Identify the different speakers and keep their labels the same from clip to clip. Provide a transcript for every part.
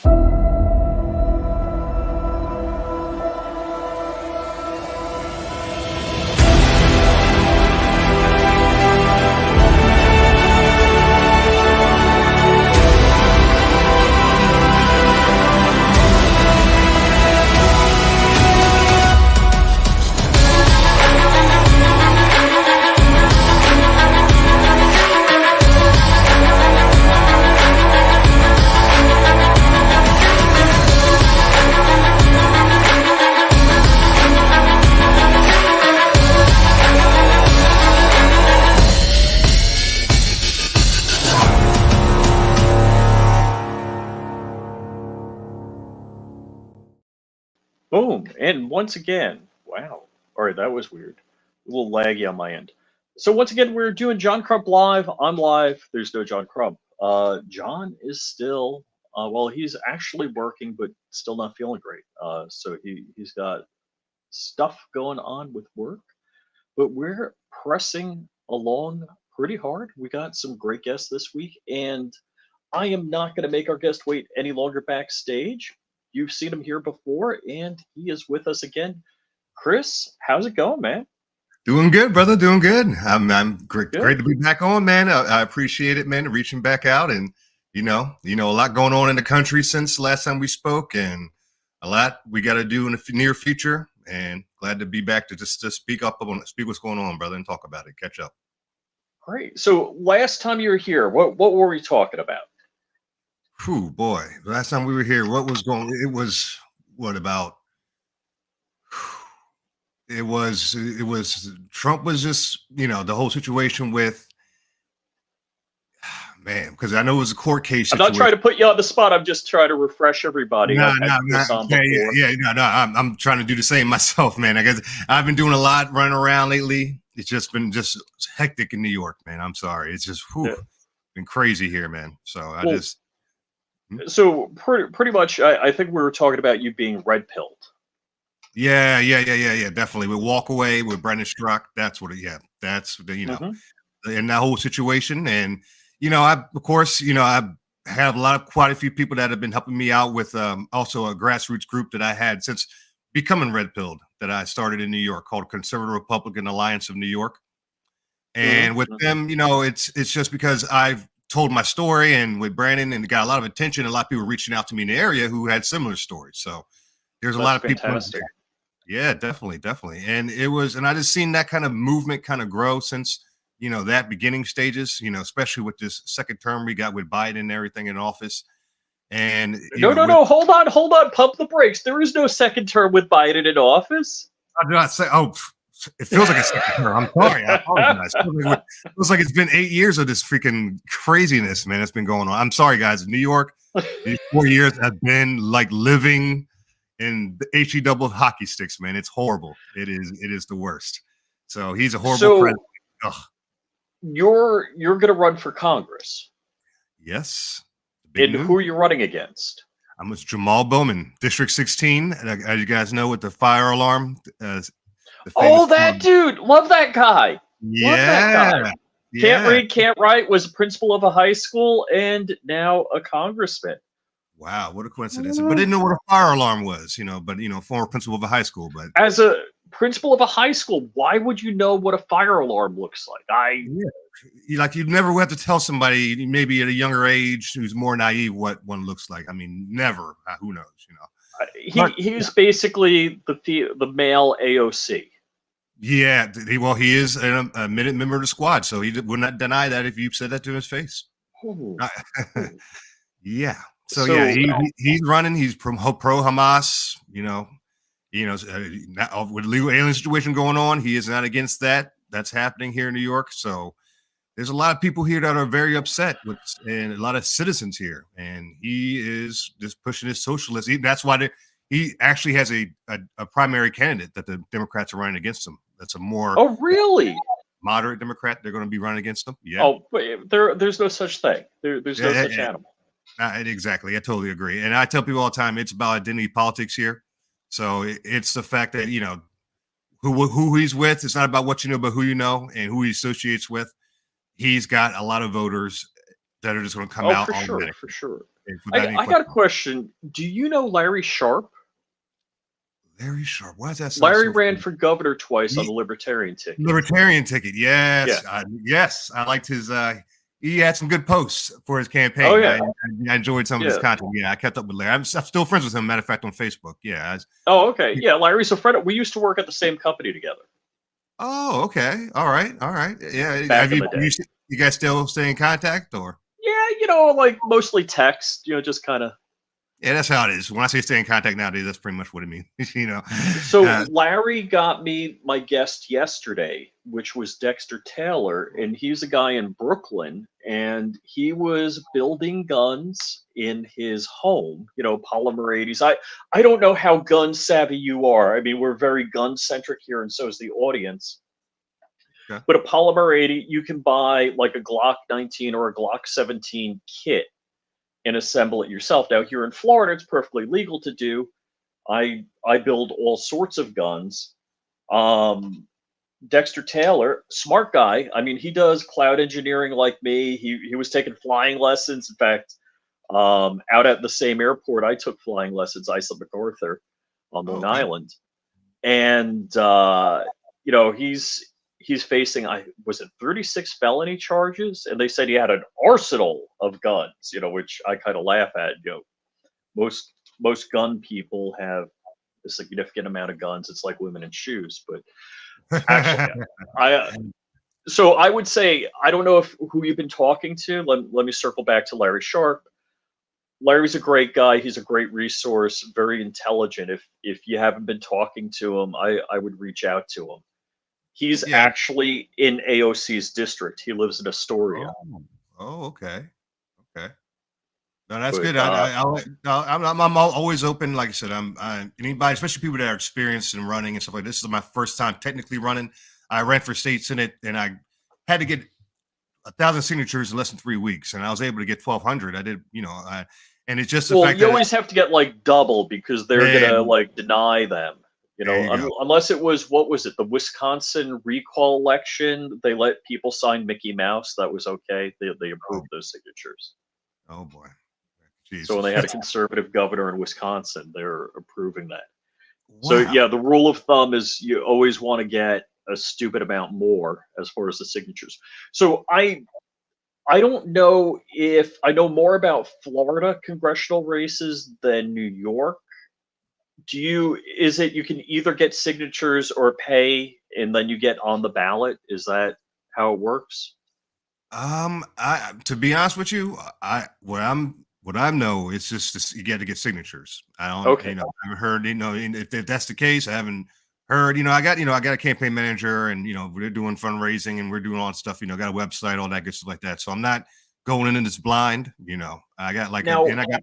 Speaker 1: Boom. And once again, wow. All right, that was weird. A little laggy on my end. So once again, we're doing John Crump live. I'm live. There's no John Crump. John is still, well, he's actually working, but still not feeling great. So he's got stuff going on with work, but we're pressing along pretty hard. We got some great guests this week, and I am not going to make our guest wait any longer backstage. You've seen him here before, and he is with us again. Chris, how's it going, man?
Speaker 2: Doing good, brother. Doing good. I'm great. Good. Great to be back on, man. I appreciate it, man. Reaching back out, and you know, a lot going on in the country since last time we spoke, and a lot we got to do in the near future. And glad to be back to just speak what's going on, brother, and talk about it. Catch up.
Speaker 1: Great. So last time you were here, what were we talking about?
Speaker 2: Whew, boy. Last time we were here, what was going? It was what about? It was Trump was just, the whole situation with, man, because I know it was a court case.
Speaker 1: I'm not trying to put you on the spot. I'm just trying to refresh everybody.
Speaker 2: I'm trying to do the same myself, man. I guess I've been doing a lot running around lately. It's just been hectic in New York, man. I'm sorry. It's just been crazy here, man. So
Speaker 1: So pretty much, I think we were talking about you being red pilled.
Speaker 2: Yeah, definitely. We walk away with Brendan Struck. That's what that's and that whole situation. And, I have quite a few people that have been helping me out with also a grassroots group that I had since becoming red pilled that I started in New York called Conservative Republican Alliance of New York. And with them, it's just because I've told my story and with Brandon and got a lot of attention, a lot of people reaching out to me in the area who had similar stories. So there's a lot of people. Yeah, definitely. And I just seen that kind of movement kind of grow since, that beginning stages, especially with this second term we got with Biden and everything in office. And
Speaker 1: no, hold on, pump the brakes. There is no second term with Biden in office.
Speaker 2: I do not say, it feels like a second term. I'm sorry. I apologize. It feels like it's been 8 years of this freaking craziness, man. That's been going on. I'm sorry, guys. In New York, these 4 years have been like living in the HE double hockey sticks, man. It's horrible. It is the worst. So he's a horrible president. Ugh.
Speaker 1: You're going to run for Congress.
Speaker 2: Yes.
Speaker 1: And who are you running against?
Speaker 2: I'm with Jamal Bowman, District 16. As you guys know, with the fire alarm.
Speaker 1: That dude. Love that guy.
Speaker 2: Yeah.
Speaker 1: Love that guy. Can't read, can't write, was a principal of a high school, and now a congressman.
Speaker 2: Wow, what a coincidence. But didn't know what a fire alarm was, former principal of a high school. But
Speaker 1: as a principal of a high school, why would you know what a fire alarm looks like?
Speaker 2: You'd never have to tell somebody maybe at a younger age who's more naive what one looks like. I mean, never. Who knows,
Speaker 1: He's basically the male AOC.
Speaker 2: Yeah, he is a minute member of the squad, so he would not deny that if you said that to his face. Yeah. So he's running. He's pro Hamas. With legal alien situation going on, he is not against that. That's happening here in New York. So there's a lot of people here that are very upset and a lot of citizens here. And he is just pushing his socialist. That's why he actually has a primary candidate that the Democrats are running against him. That's a more moderate Democrat. They're going to be running against him. Yeah.
Speaker 1: Oh, there's no such thing. There's no such animal.
Speaker 2: Exactly. I totally agree. And I tell people all the time, it's about identity politics here. So it's the fact that, who he's with. It's not about what you know, but who you know and who he associates with. He's got a lot of voters that are just going to come
Speaker 1: Oh,
Speaker 2: out
Speaker 1: for sure,
Speaker 2: automatically
Speaker 1: for sure.
Speaker 2: without any
Speaker 1: I got a
Speaker 2: question.
Speaker 1: question. Do you know Larry Sharp?
Speaker 2: Larry Sharp. Why does that sound
Speaker 1: Larry
Speaker 2: so
Speaker 1: ran
Speaker 2: familiar?
Speaker 1: for governor twice on
Speaker 2: Ye-
Speaker 1: the Libertarian ticket.
Speaker 2: Libertarian ticket.
Speaker 1: Yeah.
Speaker 2: Yes. I liked his. He had some good posts for his
Speaker 1: Oh
Speaker 2: campaign.
Speaker 1: yeah.
Speaker 2: I enjoyed some of his
Speaker 1: Yeah.
Speaker 2: content. Yeah, I kept up with Larry. I'm still friends with him. Matter of fact, on Facebook. Yeah.
Speaker 1: Oh, okay. Yeah, Larry's a friend. We used to work at the same company together
Speaker 2: Oh, okay. All right. All right. Yeah.
Speaker 1: back in the day.
Speaker 2: You guys still stay in contact or?
Speaker 1: Yeah, like mostly text, just kind of.
Speaker 2: Yeah, that's how it is. When I say stay in contact nowadays, that's pretty much what it means. you know.
Speaker 1: So
Speaker 2: Uh,
Speaker 1: Larry got me my guest yesterday, which was Dexter Taylor, and he's a guy in Brooklyn, and he was building guns in his home, polymer 80s. I don't know how gun savvy you are. I mean, we're very gun centric here, and so is the audience.
Speaker 2: okay.
Speaker 1: But a polymer 80, you can buy like a Glock 19 or a Glock 17 kit and assemble it yourself. Now here in Florida, it's perfectly legal to do. I build all sorts of guns. Dexter Taylor, smart guy. I mean, he does cloud engineering like me. He was taking flying lessons. In fact, out at the same airport, I took flying lessons, Isla MacArthur on
Speaker 2: Oh,
Speaker 1: Long
Speaker 2: okay.
Speaker 1: Island, and he's facing, I was it 36 felony charges, and they said he had an arsenal of guns. Which I kind of laugh at. Most gun people have a significant amount of guns. It's like women in shoes, but actually, I so I would say I don't know if who you've been talking to. Let me circle back to Larry Sharp. Larry's a great guy. He's a great resource, very intelligent. If you haven't been talking to him, I would reach out to him. He's
Speaker 2: yeah.
Speaker 1: actually in AOC's district. He lives in Astoria.
Speaker 2: Oh. Oh, okay. Okay. No, that's
Speaker 1: But
Speaker 2: good. I'm always open. Like I said, anybody, especially people that are experienced in running and stuff like this. Is my first time technically running. I ran for state senate, and I had to get 1,000 signatures in less than 3 weeks, and I was able to get 1,200. I did, and it's just the
Speaker 1: well,
Speaker 2: fact
Speaker 1: you
Speaker 2: that
Speaker 1: always have to get like double because they're gonna
Speaker 2: man,
Speaker 1: like deny them.
Speaker 2: there you go.
Speaker 1: Unless it was, what was it, the Wisconsin recall election? They let people sign Mickey Mouse. That was okay. They
Speaker 2: Oh,
Speaker 1: approved those signatures.
Speaker 2: oh boy,
Speaker 1: So when
Speaker 2: Jesus,
Speaker 1: they had a conservative governor in Wisconsin, they're approving that. So
Speaker 2: wow.
Speaker 1: yeah, the rule of thumb is you always want to get a stupid amount more as far as the signatures. So I don't know if I know more about Florida congressional races than New York. Is it you can either get signatures or pay and then you get on the ballot? Is that how it works?
Speaker 2: I to be honest with you, what I know, it's just you got to get signatures. I don't,
Speaker 1: Okay.
Speaker 2: I haven't heard, and if that's the case, I haven't heard. I got a campaign manager, and we're doing fundraising and we're doing all that stuff. Got a website, all that good stuff like that. So I'm not going in this blind. I got
Speaker 1: Now,
Speaker 2: and I got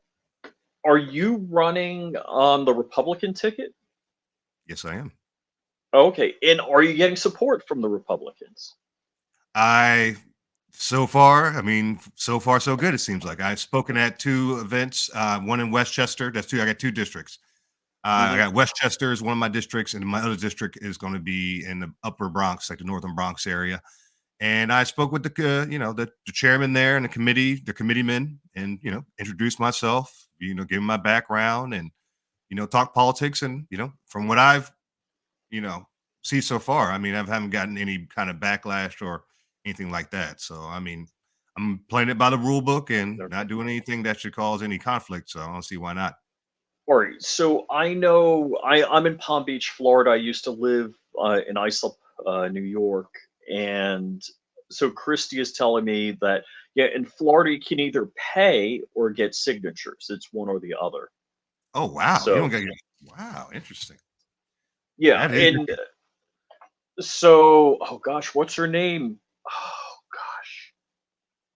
Speaker 1: are you running on the Republican ticket?
Speaker 2: yes, I am.
Speaker 1: Okay. And are you getting support from the Republicans?
Speaker 2: I so far, I mean, so far so good. It seems like I've spoken at two events. One in Westchester. That's two. I got two districts. I
Speaker 1: Hmm.
Speaker 2: got Westchester is one of my districts, and my other district is going to be in the Upper Bronx, like the Northern Bronx area. And I spoke with the chairman there and the committeemen, and introduced myself, give him my background, and talk politics, and from what I've you know see so far, I mean, I haven't gotten any kind of backlash or anything like that. So I mean, I'm playing it by the rule book and not doing anything that should cause any conflict. So I don't see why not.
Speaker 1: All right. So I know I'm in Palm Beach, Florida. I used to live in Islip, New York. And so Christy is telling me that, yeah, in Florida, you can either pay or get signatures. It's one or the other.
Speaker 2: Oh wow, you don't
Speaker 1: So,
Speaker 2: get wow, interesting.
Speaker 1: yeah.
Speaker 2: That is
Speaker 1: And so, oh gosh, what's her name? Oh gosh.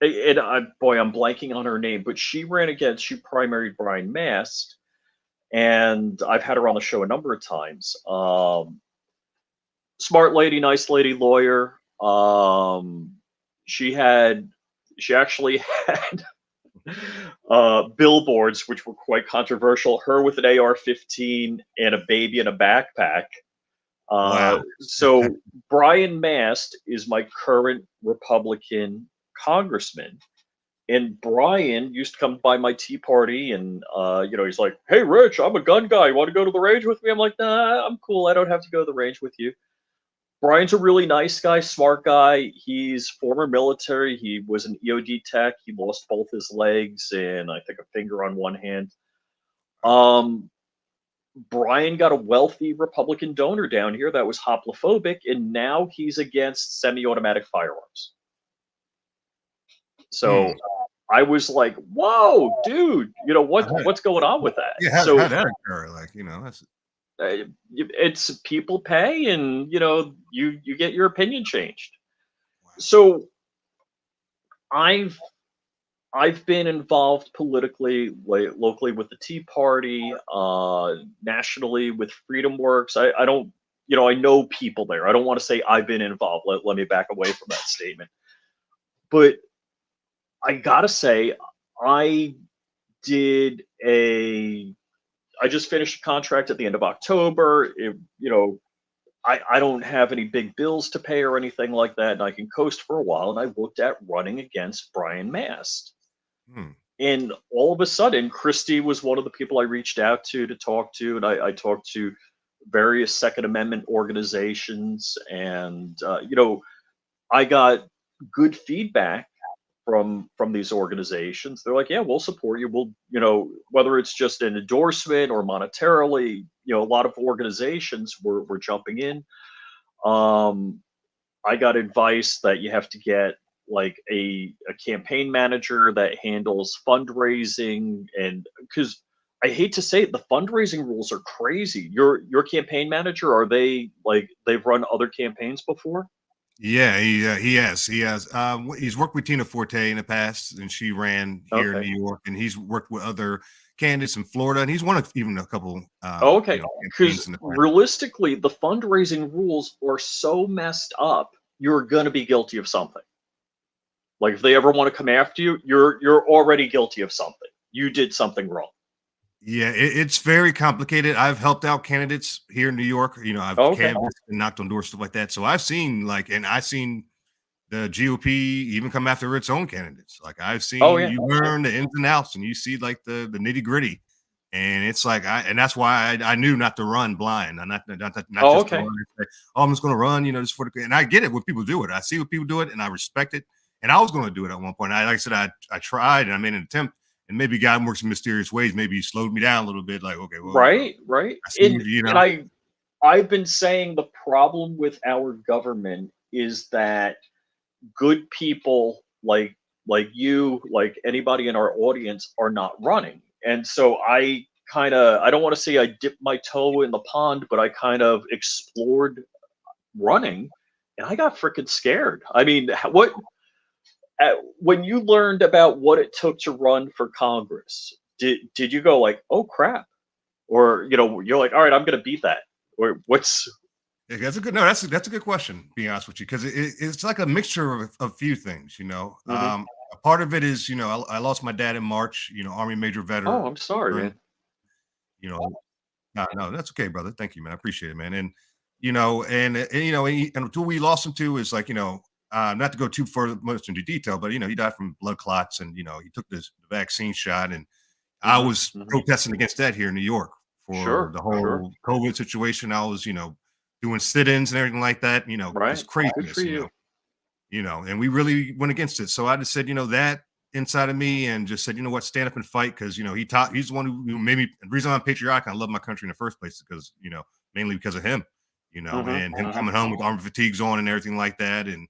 Speaker 1: And boy, I'm blanking on her name, but she primaried Brian Mast, and I've had her on the show a number of times. Smart lady, nice lady, lawyer. She had, she actually had billboards which were quite controversial. Her with an AR-15 and a baby in a backpack.
Speaker 2: wow.
Speaker 1: So Brian Mast is my current Republican congressman, And Brian used to come by my tea party, and he's like, "Hey, Rich, I'm a gun guy. You want to go to the range with me?" I'm like, "Nah, I'm cool. I don't have to go to the range with you." Brian's a really nice guy, smart guy. He's former military. He was an EOD tech. He lost both his legs and I think a finger on one hand. Um, Brian got a wealthy Republican donor down here that was hoplophobic, and now he's against semi-automatic firearms. So I was like, "Whoa, dude! What's going on with that?"
Speaker 2: Yeah, how
Speaker 1: So
Speaker 2: that occur? Like, that's
Speaker 1: it's people pay, and you get your opinion changed.
Speaker 2: wow.
Speaker 1: So I've I've been involved politically, like locally with the Tea Party, nationally with Freedom Works. I don't, I know people there. I don't want to say I've been involved. Let me back away from that statement. But I gotta say, I did a. I just finished a contract at the end of October. I don't have any big bills to pay or anything like that, and I can coast for a while. And I looked at running against Brian Mast.
Speaker 2: Hmm.
Speaker 1: And all of a sudden, Christie was one of the people I reached out to talk to, and I talked to various Second Amendment organizations, and I got good feedback from these organizations. They're like, "Yeah, we'll support you. We'll, whether it's just an endorsement or monetarily, a lot of organizations were jumping in." Um, I got advice that you have to get like a campaign manager that handles fundraising, and because I hate to say it, the fundraising rules are crazy. Your campaign manager, are they like they've run other campaigns before?
Speaker 2: Yeah, he has. He's worked with Tina Forte in the past, and she ran here in
Speaker 1: Okay.
Speaker 2: New York, and he's worked with other candidates in Florida, and he's won even a couple,
Speaker 1: Oh, okay.
Speaker 2: campaigns
Speaker 1: Because
Speaker 2: in the past.
Speaker 1: realistically, the fundraising rules are so messed up, you're gonna be guilty of something. Like if they ever want to come after you, you're already guilty of something. You did something wrong.
Speaker 2: Yeah, it's very complicated. I've helped out candidates here in New York. I've
Speaker 1: Oh, okay.
Speaker 2: canvassed and knocked on doors, stuff like that. So I've seen and I've seen the GOP even come after its own candidates. Like I've
Speaker 1: Oh
Speaker 2: seen
Speaker 1: yeah.
Speaker 2: you learn the ins and outs, and you see like the nitty gritty. And it's like and that's why I knew not to run blind, and not
Speaker 1: Oh,
Speaker 2: just to
Speaker 1: okay.
Speaker 2: run and say, "Oh, I'm just going to run," just for the. And I get it when people do it. I see when people do it, and I respect it. And I was going to do it at one point. Like I said, I tried, and I made an attempt, and maybe God works in mysterious ways. Maybe He slowed me down a little bit. Like, okay, well,
Speaker 1: Right, right.
Speaker 2: I see
Speaker 1: And
Speaker 2: you.
Speaker 1: and I've been saying the problem with our government is that good people like you, like anybody in our audience, are not running. And so I don't want to say I dipped my toe in the pond, but I kind of explored running, and I got freaking scared. I mean, when you learned about what it took to run for Congress, did you go like, "Oh crap," or you're like, "All right, I'm gonna beat that," or what's?
Speaker 2: Yeah, that's a good no. That's a good question. Be honest with you, because it's like a mixture of a few things.
Speaker 1: Hmm.
Speaker 2: A part of it is I lost my dad in March. Army major
Speaker 1: Oh,
Speaker 2: veteran.
Speaker 1: I'm sorry, man.
Speaker 2: You know, no, that's okay, brother. Thank you, man. I appreciate it, man. And who we lost him to is like not to go too far much into detail, but he died from blood clots, and he took the vaccine shot, and I
Speaker 1: Hmm.
Speaker 2: was
Speaker 1: Hmm.
Speaker 2: protesting against that here in New York for
Speaker 1: Sure,
Speaker 2: the
Speaker 1: sure.
Speaker 2: whole COVID situation. I was doing sit-ins and everything like that. Just
Speaker 1: Right. Good for
Speaker 2: craziness.
Speaker 1: you.
Speaker 2: And we really went against it. So I just said, that inside of me, and just said, what, stand up and fight. Cause he's the one who made me, the reason I'm patriotic, I love my country in the first place, because, mainly because of him,
Speaker 1: Hmm.
Speaker 2: and him
Speaker 1: Hmm.
Speaker 2: coming home with armor fatigues on and everything like that. And,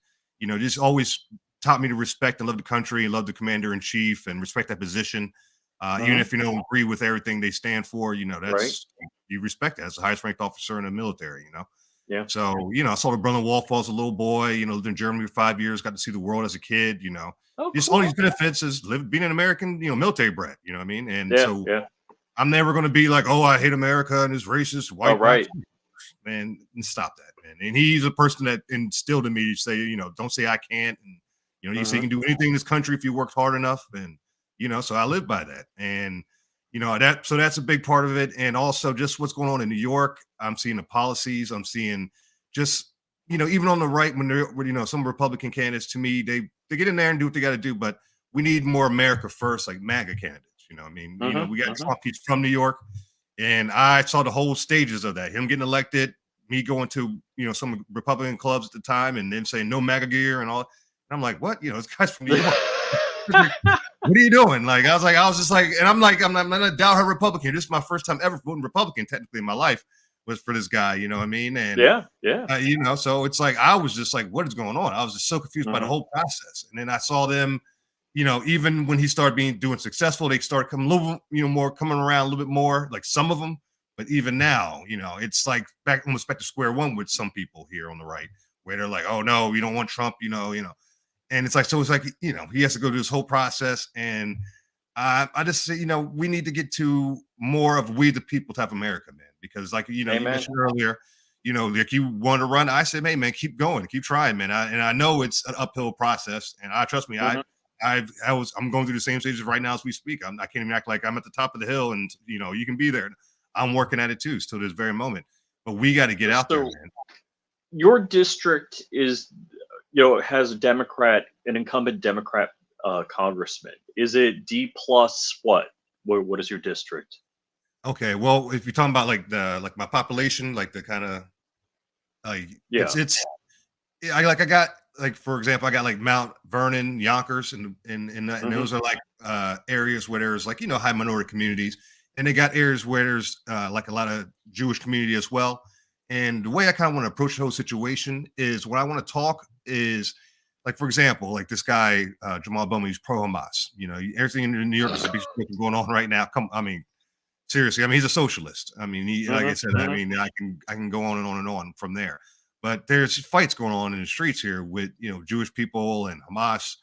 Speaker 2: just always taught me to respect and love the country and love the commander in chief and respect that position. Even
Speaker 1: Hmm.
Speaker 2: if you don't agree with everything they stand for,
Speaker 1: Right.
Speaker 2: that's, you respect that as the highest ranked officer in the military.
Speaker 1: Yeah.
Speaker 2: So, I saw the Berlin Wall fall as a little boy, lived in Germany for 5 years, got to see the world as a kid,
Speaker 1: Oh,
Speaker 2: just all
Speaker 1: cool.
Speaker 2: these benefits as being an American, military brat, you know what I mean? And
Speaker 1: Yeah.
Speaker 2: so
Speaker 1: Yeah.
Speaker 2: I'm never going to be like, oh, I hate America and it's racist,
Speaker 1: Oh,
Speaker 2: white, black,
Speaker 1: right.
Speaker 2: man, and stop that, man. And he's a person that instilled in me to say, don't say I can't. And, you say you
Speaker 1: Hmm.
Speaker 2: can do anything in this country if you worked hard enough. And, so I live by that. And, so that's a big part of it. And also just what's going on in New York. I'm seeing the policies. I'm seeing just, even on the right, when they're, some Republican candidates, to me, they get in there and do what they got to do. But we need more America first, like MAGA candidates. You know, I mean, we got Trump. He's from New York, and I saw the whole stages of that. Him getting elected, me going to some Republican clubs at the time, and then saying no MAGA gear and all. And I'm like, what? This guy's from New York. What are you doing? Like, I was just like, and I'm like, I'm not a downhill Republican. This is my first time ever voting Republican, technically, in my life, was for this guy. You know what I mean? And
Speaker 1: yeah.
Speaker 2: So it's like I was just like, what is going on? I was just so confused by the whole process. And then I saw them, even when he started doing successful, they started coming a little, more coming around a little bit more, like some of them. But even now, it's like almost back to square one with some people here on the right, where they're like, oh no, you don't want Trump, And it's like, so it's like, he has to go through this whole process. And I just say, we need to get to more of we the people type of America, man. Because like, you mentioned earlier, like you want to run. I said, hey, man, keep going, keep trying, man. I know it's an uphill process. And trust me, I'm going through the same stages right now as we speak. I can't even act like I'm at the top of the hill and, you can be there. I'm working at it too, still this very moment. But we got to get out there, man.
Speaker 1: Your district is, has an incumbent Democrat congressman. Is it D plus what? What is your district?
Speaker 2: Okay, well, if you're talking about like my population, like the kind of I got like, for example, I got like Mount Vernon, Yonkers, and those are like areas where there's like high minority communities, and they got areas where there's like a lot of Jewish community as well. And the way I kind of want to approach the whole situation is what I want to talk is, like, for example, like this guy, Jamal Bowman, he's pro-Hamas. Everything in New York is going on right now. Seriously, I mean, he's a socialist. I mean, like I said, I mean, I can go on and on from there. But there's fights going on in the streets here with, Jewish people and Hamas,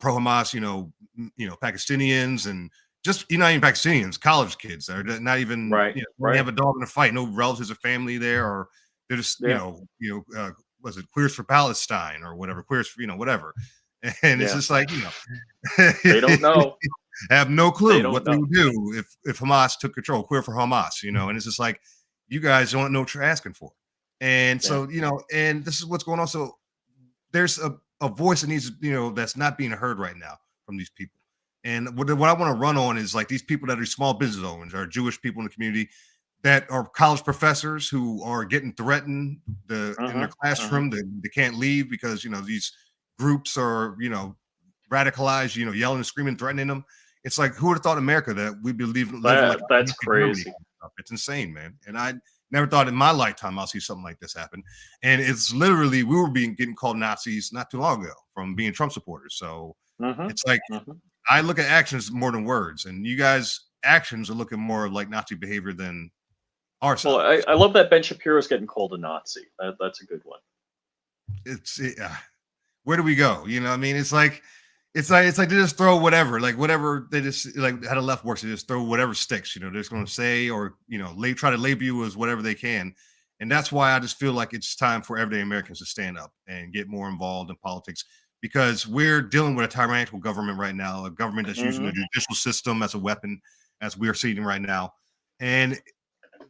Speaker 2: pro-Hamas, Pakistanians, and just not even Pakistanians, college kids that are not even they have a dog in the fight, no relatives or family there, or they're just was it Queers for Palestine or whatever, Queers for whatever, and it's just like
Speaker 1: they don't know,
Speaker 2: have no clue what they would do if Hamas took control, Queer for Hamas, and it's just like, you guys don't know what you're asking for, and so and this is what's going on. So there's a voice that needs that's not being heard right now from these people. And what I want to run on is like these people that are small business owners, are Jewish people in the community that are college professors who are getting threatened in their classroom. They can't leave because, these groups are, radicalized, yelling and screaming, threatening them. It's like, who would have thought in America that we'd be living like
Speaker 1: that's crazy.
Speaker 2: It's insane, man. And I never thought in my lifetime I'll see something like this happen. And it's literally, we were getting called Nazis not too long ago from being Trump supporters. So it's like, I look at actions more than words, and you guys' actions are looking more like Nazi behavior than our side.
Speaker 1: Well, I love that Ben Shapiro's getting called a Nazi. That's a good one.
Speaker 2: Where do we go? I mean, it's like they just throw whatever they just, like how the left works. They just throw whatever sticks. They're just going to say, or try to label you as whatever they can, and that's why I just feel like it's time for everyday Americans to stand up and get more involved in politics. Because we're dealing with a tyrannical government right now, a government that's using the judicial system as a weapon, as we are seeing right now. And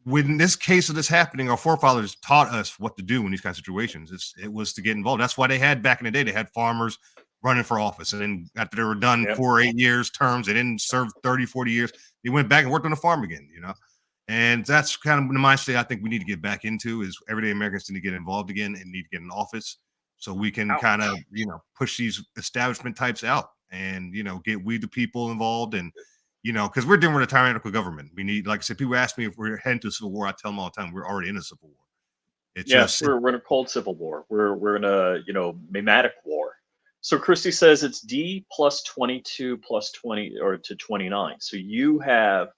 Speaker 2: when this case of this happening, our forefathers taught us what to do in these kind of situations. It was to get involved. That's why they had, back in the day, they had farmers running for office. And then after they were done 4 or 8 years terms, they didn't serve 30, 40 years. They went back and worked on the farm again, And that's kind of the mindset I think we need to get back into, is everyday Americans need to get involved again and need to get in office. So we can kind of, push these establishment types out and, get we the people involved. And, because we're dealing with a tyrannical government. We need, like I said, people ask me if we're heading to a civil war. I tell them all the time, we're already in a civil war.
Speaker 1: We're in a cold civil war. We're in a, mimetic war. So Christy says it's D plus 22 plus 20 or to 29. So you have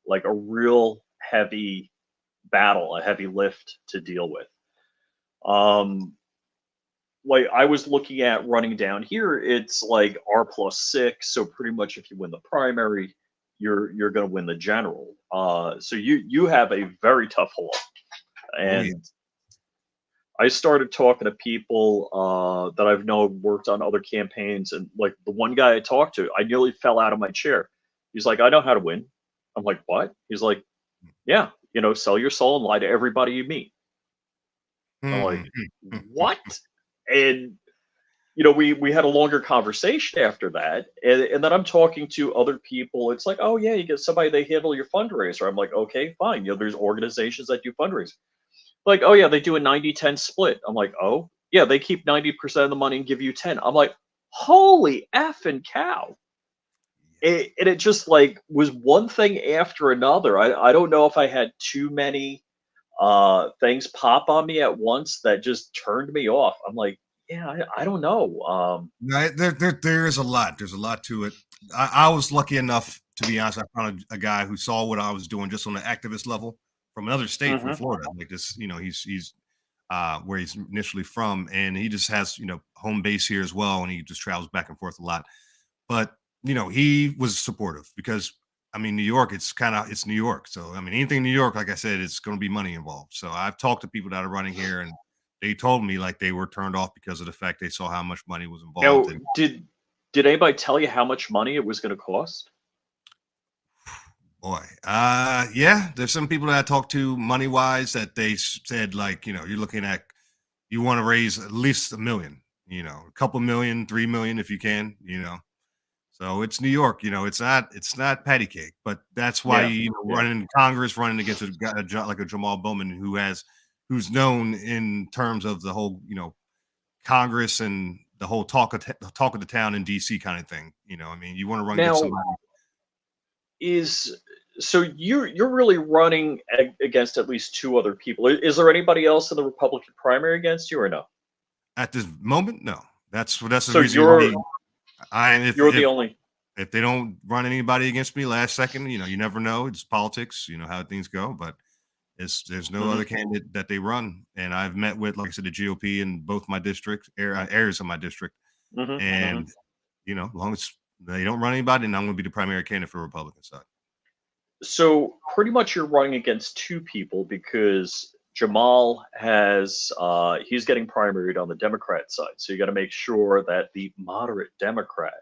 Speaker 1: like a real heavy battle, a heavy lift to deal with. Like I was looking at running down here, it's like R plus 6. So pretty much if you win the primary, you're going to win the general. So you have a very tough hole. And I started talking to people that I've known worked on other campaigns, and like the one guy I talked to, I nearly fell out of my chair. He's like, I know how to win. I'm like, what? He's like, yeah, sell your soul and lie to everybody you meet. I'm like, what? And we had a longer conversation after that, and then I'm talking to other people. It's like, oh yeah, you get somebody, they handle your fundraiser. I'm like, okay, fine. There's organizations that do fundraising. Like, oh yeah, they do a 90-10 split. I'm like, oh yeah, they keep 90% of the money and give you 10. I'm like, holy effing cow. And it just like was one thing after another. I don't know if I had too many things pop on me at once that just turned me off. I'm like, yeah, I don't know.
Speaker 2: No, there is a lot. There's a lot to it. I was lucky enough, to be honest. I found a guy who saw what I was doing just on the activist level from another state, from
Speaker 1: Mhm.
Speaker 2: Florida. Like this, he's where he's initially from, and he just has home base here as well, and he just travels back and forth a lot. But he was supportive because I mean, New York, it's New York. So I mean, anything in New York, like I said, it's going to be money involved. So I've talked to people that are running here, and they told me like they were turned off because of the fact they saw how much money was involved.
Speaker 1: Now,
Speaker 2: And
Speaker 1: did anybody tell you how much money it was going to cost?
Speaker 2: boy, yeah, there's some people that I talked to money wise that they said like, you're looking at, you want to raise at least $1 million, a couple million, 3 million if you can. So it's New York, it's not patty cake, but that's why
Speaker 1: Yeah, yeah.
Speaker 2: running in Congress, running against a guy like a Jamal Bowman who's known in terms of the whole Congress and the whole talk of the town in DC kind of thing. I mean, you want to run against
Speaker 1: Now,
Speaker 2: somebody.
Speaker 1: is so you're really running against at least two other people. Is there anybody else in the Republican primary against you or no?
Speaker 2: At this moment, no. That's the
Speaker 1: So
Speaker 2: reason why I
Speaker 1: you're the only.
Speaker 2: if they don't run anybody against me last second, you never know. It's politics, how things go. But there's no other
Speaker 1: Mhm,
Speaker 2: candidate that they run. And I've met with, like I said, the GOP in both my district areas of my district.
Speaker 1: mhm, mhm.
Speaker 2: And as long as they don't run anybody, then I'm going to be the primary candidate for the Republican side.
Speaker 1: So pretty much you're running against two people because Jamal has he's getting primaried on the Democrat side. So you got to make sure that the moderate Democrat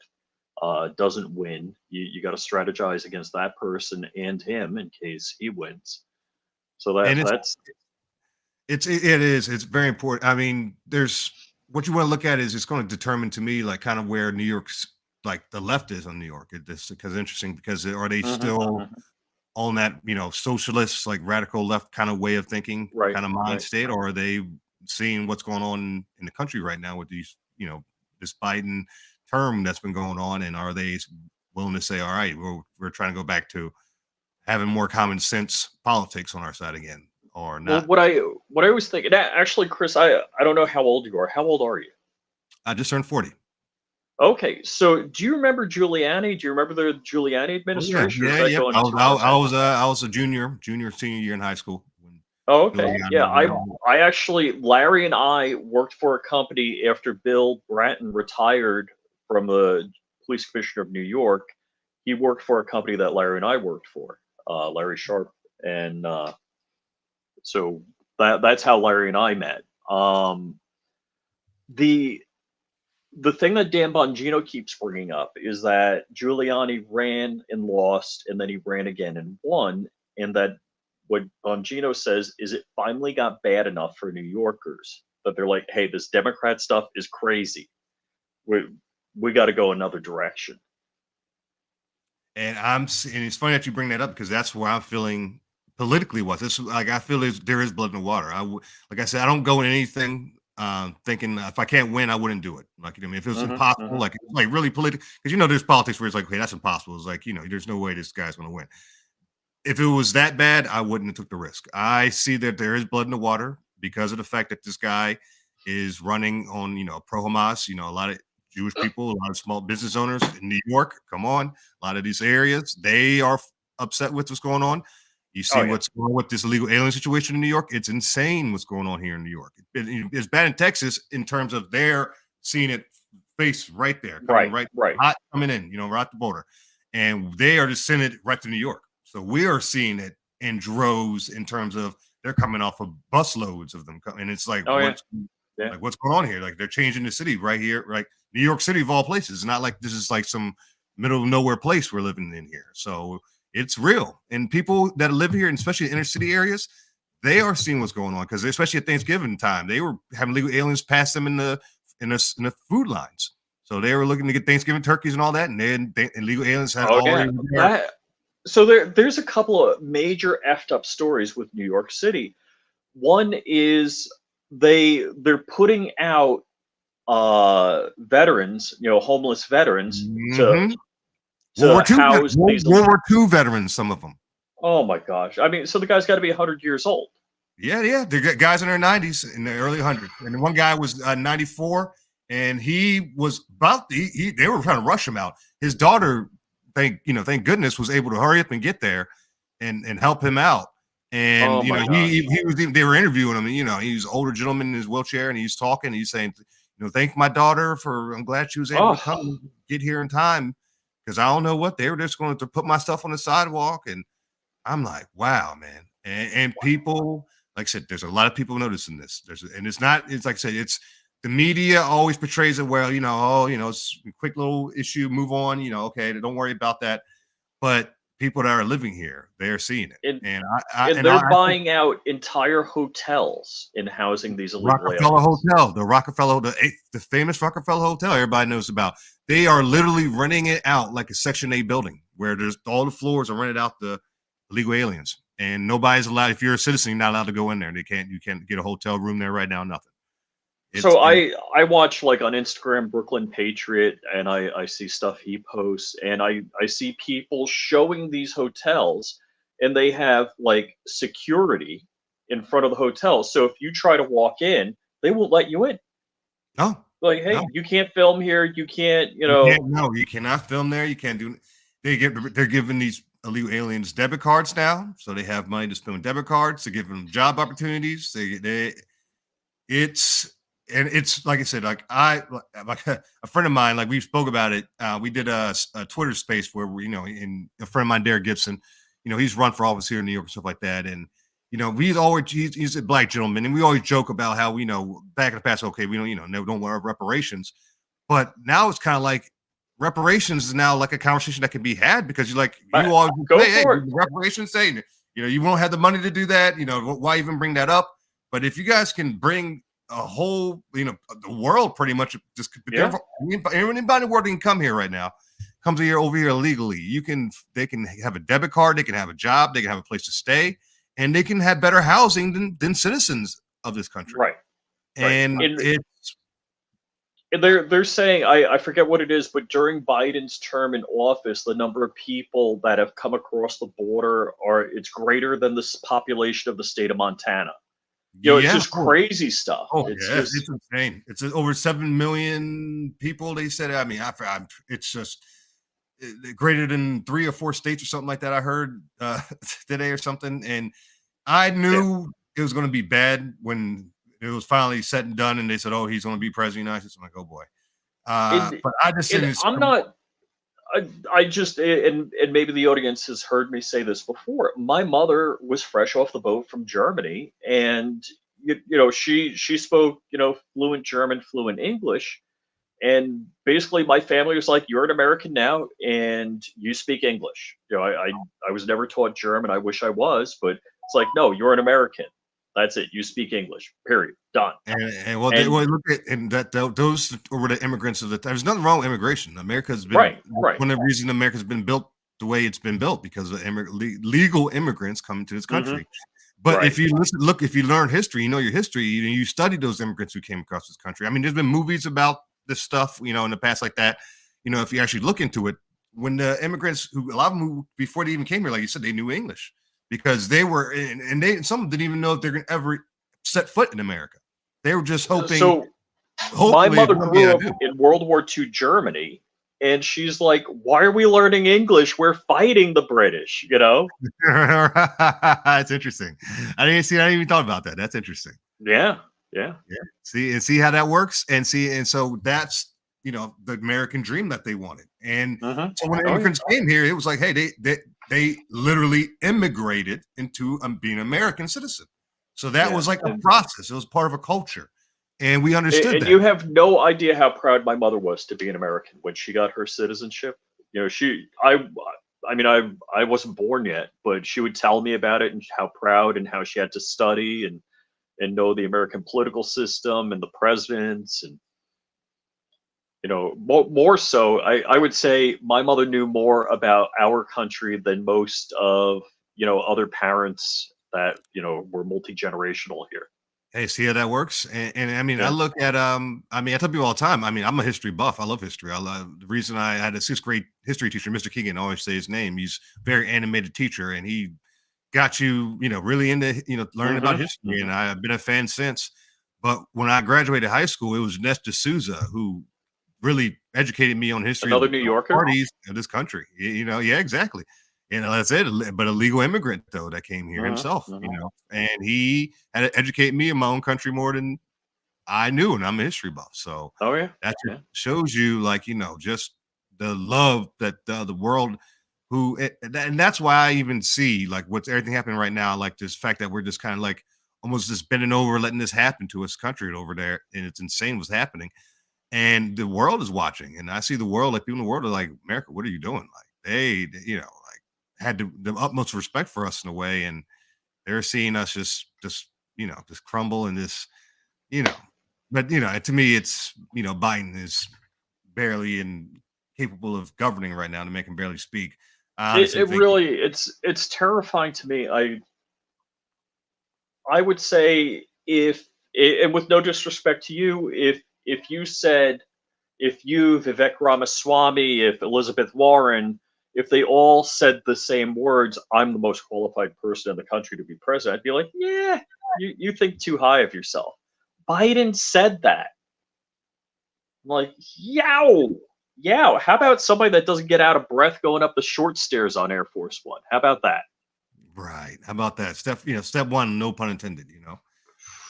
Speaker 1: doesn't win. You got to strategize against that person and him in case he wins. So
Speaker 2: And
Speaker 1: that's
Speaker 2: it's very important. I mean, there's what you want to look at is it's going to determine to me like kind of where New York's like the left is on New York. This because interesting because are they
Speaker 1: mhm,
Speaker 2: still
Speaker 1: mhm.
Speaker 2: on that socialist like radical left kind of way of thinking
Speaker 1: Right,
Speaker 2: kind of mind
Speaker 1: right.
Speaker 2: state, or are they seeing what's going on in the country right now with these this Biden term that's been going on, and are they willing to say, all right, we're trying to go back to having more common sense politics on our side again, or
Speaker 1: Well,
Speaker 2: not?
Speaker 1: what I was thinking, actually, Chris, I don't know how old you are. How old are you?
Speaker 2: I just turned 40.
Speaker 1: Okay, so do you remember Giuliani? Do you remember the Giuliani
Speaker 2: Oh yeah,
Speaker 1: administration, or is
Speaker 2: yeah,
Speaker 1: that
Speaker 2: yep.
Speaker 1: going
Speaker 2: I was
Speaker 1: too
Speaker 2: I,
Speaker 1: far
Speaker 2: I
Speaker 1: back?
Speaker 2: was I was a senior year in high school when
Speaker 1: Oh, okay. Yeah,
Speaker 2: Giuliani was
Speaker 1: I
Speaker 2: around.
Speaker 1: I actually Larry and I worked for a company after Bill Bratton retired from the police commissioner of New York. He worked for a company that Larry and I worked for, Larry Sharp, and so that's how Larry and I met. The the thing that Dan Bongino keeps bringing up is that Giuliani ran and lost, and then he ran again and won, and that what Bongino says is it finally got bad enough for New Yorkers that they're like, "Hey, this Democrat stuff is crazy. We we got to go another direction."
Speaker 2: And it's funny that you bring that up because that's where I'm feeling politically was. It's like I feel there is blood in the water. Like I said, I don't go in anything thinking if I can't win, I wouldn't do it. Like I mean, if it was
Speaker 1: Hmm,
Speaker 2: impossible,
Speaker 1: hmm.
Speaker 2: like really political, because there's politics where it's like, okay, that's impossible. It's like there's no way this guy's going to win. If it was that bad, I wouldn't have took the risk. I see that there is blood in the water because of the fact that this guy is running on, pro Hamas, a lot of Jewish people, a lot of small business owners in New York. Come on, a lot of these areas, they are upset with what's going on. You see
Speaker 1: Oh yeah,
Speaker 2: what's going on with this illegal alien situation in New York. It's insane what's going on here in New York. It's bad in Texas in terms of they're seeing it face right there, coming
Speaker 1: right,
Speaker 2: right
Speaker 1: right.
Speaker 2: hot coming in, right at the border, and they are just sending it right to New York. So we are seeing it in droves in terms of they're coming off of busloads of them, and it's like
Speaker 1: Oh yeah, yeah.
Speaker 2: what's going on here? Like they're changing the city right here, like New York City of all places. It's not like this is like some middle of nowhere place we're living in here. So it's real, and people that live here, and especially in inner city areas, they are seeing what's going on because especially at Thanksgiving time, they were having legal aliens pass them in the food lines. So they were looking to get Thanksgiving turkeys and all that, and then illegal aliens had
Speaker 1: Oh yeah.
Speaker 2: already there.
Speaker 1: So there's a couple of major effed up stories with New York City. One is they're putting out veterans, homeless veterans to
Speaker 2: Mm-hmm.
Speaker 1: house these.
Speaker 2: World War II veterans, some of them.
Speaker 1: Oh my gosh! I mean, so the guy's got to be 100 years old.
Speaker 2: Yeah. They're guys in their 90s, in the early 100s. And one guy was 94, and he was about they were trying to rush him out. His daughter, thank goodness, was able to hurry up and get there and help him out. And
Speaker 1: Oh my gosh.
Speaker 2: he was they were interviewing him, and he was an older gentleman in his wheelchair, and he's talking, and he's saying, thank my daughter I'm glad she was able to come and get here in time, because I don't know what they were just going to put my stuff on the sidewalk. And I'm like, wow, man. And people, like I said, there's a lot of people noticing this. It's like I said, it's the media always portrays it well, it's a quick little issue, move on, okay, don't worry about that. But people that are living here, they're seeing it.
Speaker 1: And they're buying out entire hotels and housing these illegal
Speaker 2: Rockefeller
Speaker 1: aliens.
Speaker 2: Hotel, the famous Rockefeller Hotel everybody knows about. They are literally renting it out like a Section 8 building, where there's all the floors are rented out to illegal aliens, and nobody's allowed. If you're a citizen, you're not allowed to go in there. You can't get a hotel room there right now. Nothing.
Speaker 1: I watch, like, on Instagram, Brooklyn Patriot, and I see stuff he posts, and I see people showing these hotels, and they have, like, security in front of the hotel. So if you try to walk in, they won't let you in.
Speaker 2: No.
Speaker 1: Like, hey, you can't film here. You can't,
Speaker 2: No, you cannot film there. You can't do. They're giving these illegal aliens debit cards now, so they have money to spend with debit cards. They give them job opportunities. It's like I said, like a friend of mine, like we spoke about it. We did a Twitter space where and a friend of mine, Derek Gibson, he's run for office here in New York and stuff like that. And he's a black gentleman, and we always joke about how back in the past, okay, we don't want reparations, but now it's kind of like reparations is now like a conversation that can be had, because you always say, hey, reparations, say you won't have the money to do that. Why even bring that up? But if you guys can bring a whole, the world pretty much just anybody in the world can come here right now, comes over here illegally. They can have a debit card, they can have a job, they can have a place to stay, and they can have better housing than citizens of this country.
Speaker 1: Right.
Speaker 2: And
Speaker 1: they're saying, I forget what it is, but during Biden's term in office, the number of people that have come across the border it's greater than the population of the state of Montana. It's just crazy stuff.
Speaker 2: It's insane. It's over 7 million people, they said. I mean, it's just greater than 3 or 4 states or something like that. I heard today or something, and I knew it was going to be bad when it was finally said and done, and they said, "Oh, he's going to be president." I'm like, "Oh boy." But I just said,
Speaker 1: I'm not. I just, and maybe the audience has heard me say this before. My mother was fresh off the boat from Germany, and she spoke fluent German, fluent English, and basically my family was like, "You're an American now, and you speak English." I was never taught German. I wish I was, but it's like, no, you're an American. That's it. You speak English. Period. Done.
Speaker 2: Look at those were the immigrants of the time. There's nothing wrong with immigration. America's been one of the reasons America's been built the way it's been built, because of legal immigrants coming to this country. But if you if you learn history, your history, you study those immigrants who came across this country. I mean, there's been movies about this stuff, in the past like that. If you actually look into it, when the immigrants a lot of them before they even came here, like you said, they knew English. Because they were, and some didn't even know if they're going to ever set foot in America. They were just hoping. So,
Speaker 1: my mother grew up in World War II Germany, and she's like, "Why are we learning English? We're fighting the British."
Speaker 2: That's interesting. I didn't even thought about that. That's interesting.
Speaker 1: Yeah.
Speaker 2: See how that works, and so that's the American dream that they wanted. And so when immigrants came here, it was like, hey, they literally immigrated into being an American citizen. So that was like a process. It was part of a culture, and we understood that.
Speaker 1: And you have no idea how proud my mother was to be an American when she got her citizenship. I wasn't born yet, but she would tell me about it and how proud and how she had to study and know the American political system and the presidents, and more so, I would say my mother knew more about our country than most of, other parents that, were multi-generational here.
Speaker 2: Hey, see how that works? And I mean, I
Speaker 1: Yeah.
Speaker 2: look at I mean, I tell people all the time. I mean, I'm a history buff. I love history. I love the reason I had a sixth grade history teacher, Mr. Keegan. I always say his name. He's a very animated teacher, and he got you, really into learning about
Speaker 1: Hmm.
Speaker 2: history.
Speaker 1: Hmm.
Speaker 2: And I've been a fan since. But when I graduated high school, it was Nesta Souza who really educated me on history of
Speaker 1: Another
Speaker 2: the
Speaker 1: New Yorker.
Speaker 2: parties of this country. Yeah, exactly. And that's it. But a legal immigrant though that came here
Speaker 1: Hmm.
Speaker 2: himself,
Speaker 1: Hmm.
Speaker 2: and he had to educate me in my own country more than I knew, and I'm a history buff. So
Speaker 1: Oh yeah.
Speaker 2: that just
Speaker 1: Yeah.
Speaker 2: shows you, like, just the love that the world and that's why I even see like what's everything happening right now, like this fact that we're just kind of like almost just bending over, letting this happen to us country over there, and it's insane what's happening. And the world is watching, and I see the world, like people in the world are like, America, what are you doing? Like like had the utmost respect for us in a way, and they're seeing us just crumble and this, you know. But to me, it's Biden is barely capable of governing right now to make him barely speak. I
Speaker 1: It,
Speaker 2: honestly
Speaker 1: it
Speaker 2: think,
Speaker 1: really it's terrifying to me. I would say and with no disrespect to you, if you said, if you, Vivek Ramaswamy, if Elizabeth Warren, if they all said the same words, I'm the most qualified person in the country to be president, I'd be like, yeah, you think too high of yourself. Biden said that. I'm like, yow, yow. How about somebody that doesn't get out of breath going up the short stairs on Air Force One? How about that?
Speaker 2: right? How about that? Step one, no pun intended.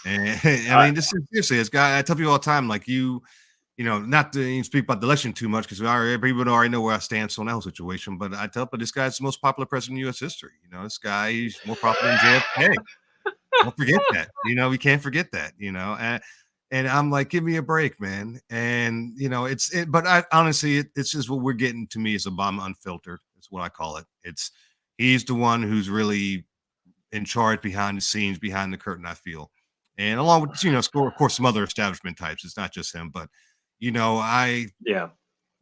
Speaker 2: And I
Speaker 1: I,
Speaker 2: mean, this is seriously, it's guy. I tell people all the time, like not to even speak about the election too much because people already know where I stand on that whole situation. But I tell, but this guy's the most popular president in U.S. history. This guy, he's more popular than JFK. Don't forget that. We can't forget that. And I'm like, give me a break, man. And but I honestly, it's just what we're getting to me is Obama unfiltered. It's what I call it. He's the one who's really in charge behind the scenes, behind the curtain, I feel. And along with, of course, some other establishment types. It's not just him, but I
Speaker 1: yeah.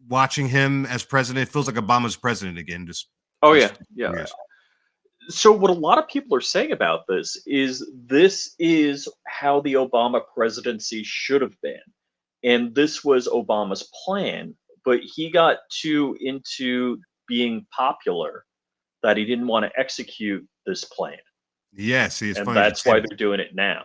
Speaker 2: watching him as president feels like Obama's president again. Just
Speaker 1: Oh
Speaker 2: this
Speaker 1: yeah. Yeah.
Speaker 2: years.
Speaker 1: So what a lot of people are saying about this is how the Obama presidency should have been. And this was Obama's plan, but he got too into being popular that he didn't want to execute this plan.
Speaker 2: Yeah, see, it's
Speaker 1: And
Speaker 2: funny you
Speaker 1: that's
Speaker 2: say
Speaker 1: why
Speaker 2: that.
Speaker 1: they're doing it now.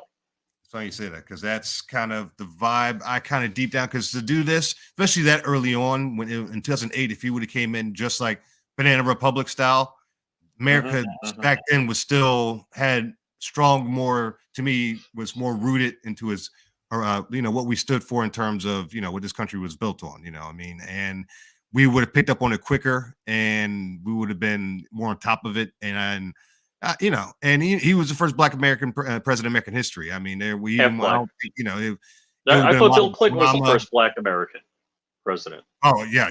Speaker 2: It's funny you say that because that's kind of the vibe I kind of deep down. Because to do this, especially that early on, in 2008, if he would have came in just like Banana Republic style,
Speaker 1: Hmm.
Speaker 2: America
Speaker 1: Hmm.
Speaker 2: back then was still had strong, more to me was more rooted into his or what we stood for in terms of what this country was built on. I mean, and we would have picked up on it quicker, and we would have been more on top of it. And he was the first Black American president in American history. I mean, there we
Speaker 1: Half
Speaker 2: didn't. I
Speaker 1: black.
Speaker 2: don't think it would have
Speaker 1: I
Speaker 2: been a
Speaker 1: thought
Speaker 2: lot
Speaker 1: Bill
Speaker 2: of
Speaker 1: Clinton was the
Speaker 2: drama.
Speaker 1: first Black American president.
Speaker 2: Oh yeah.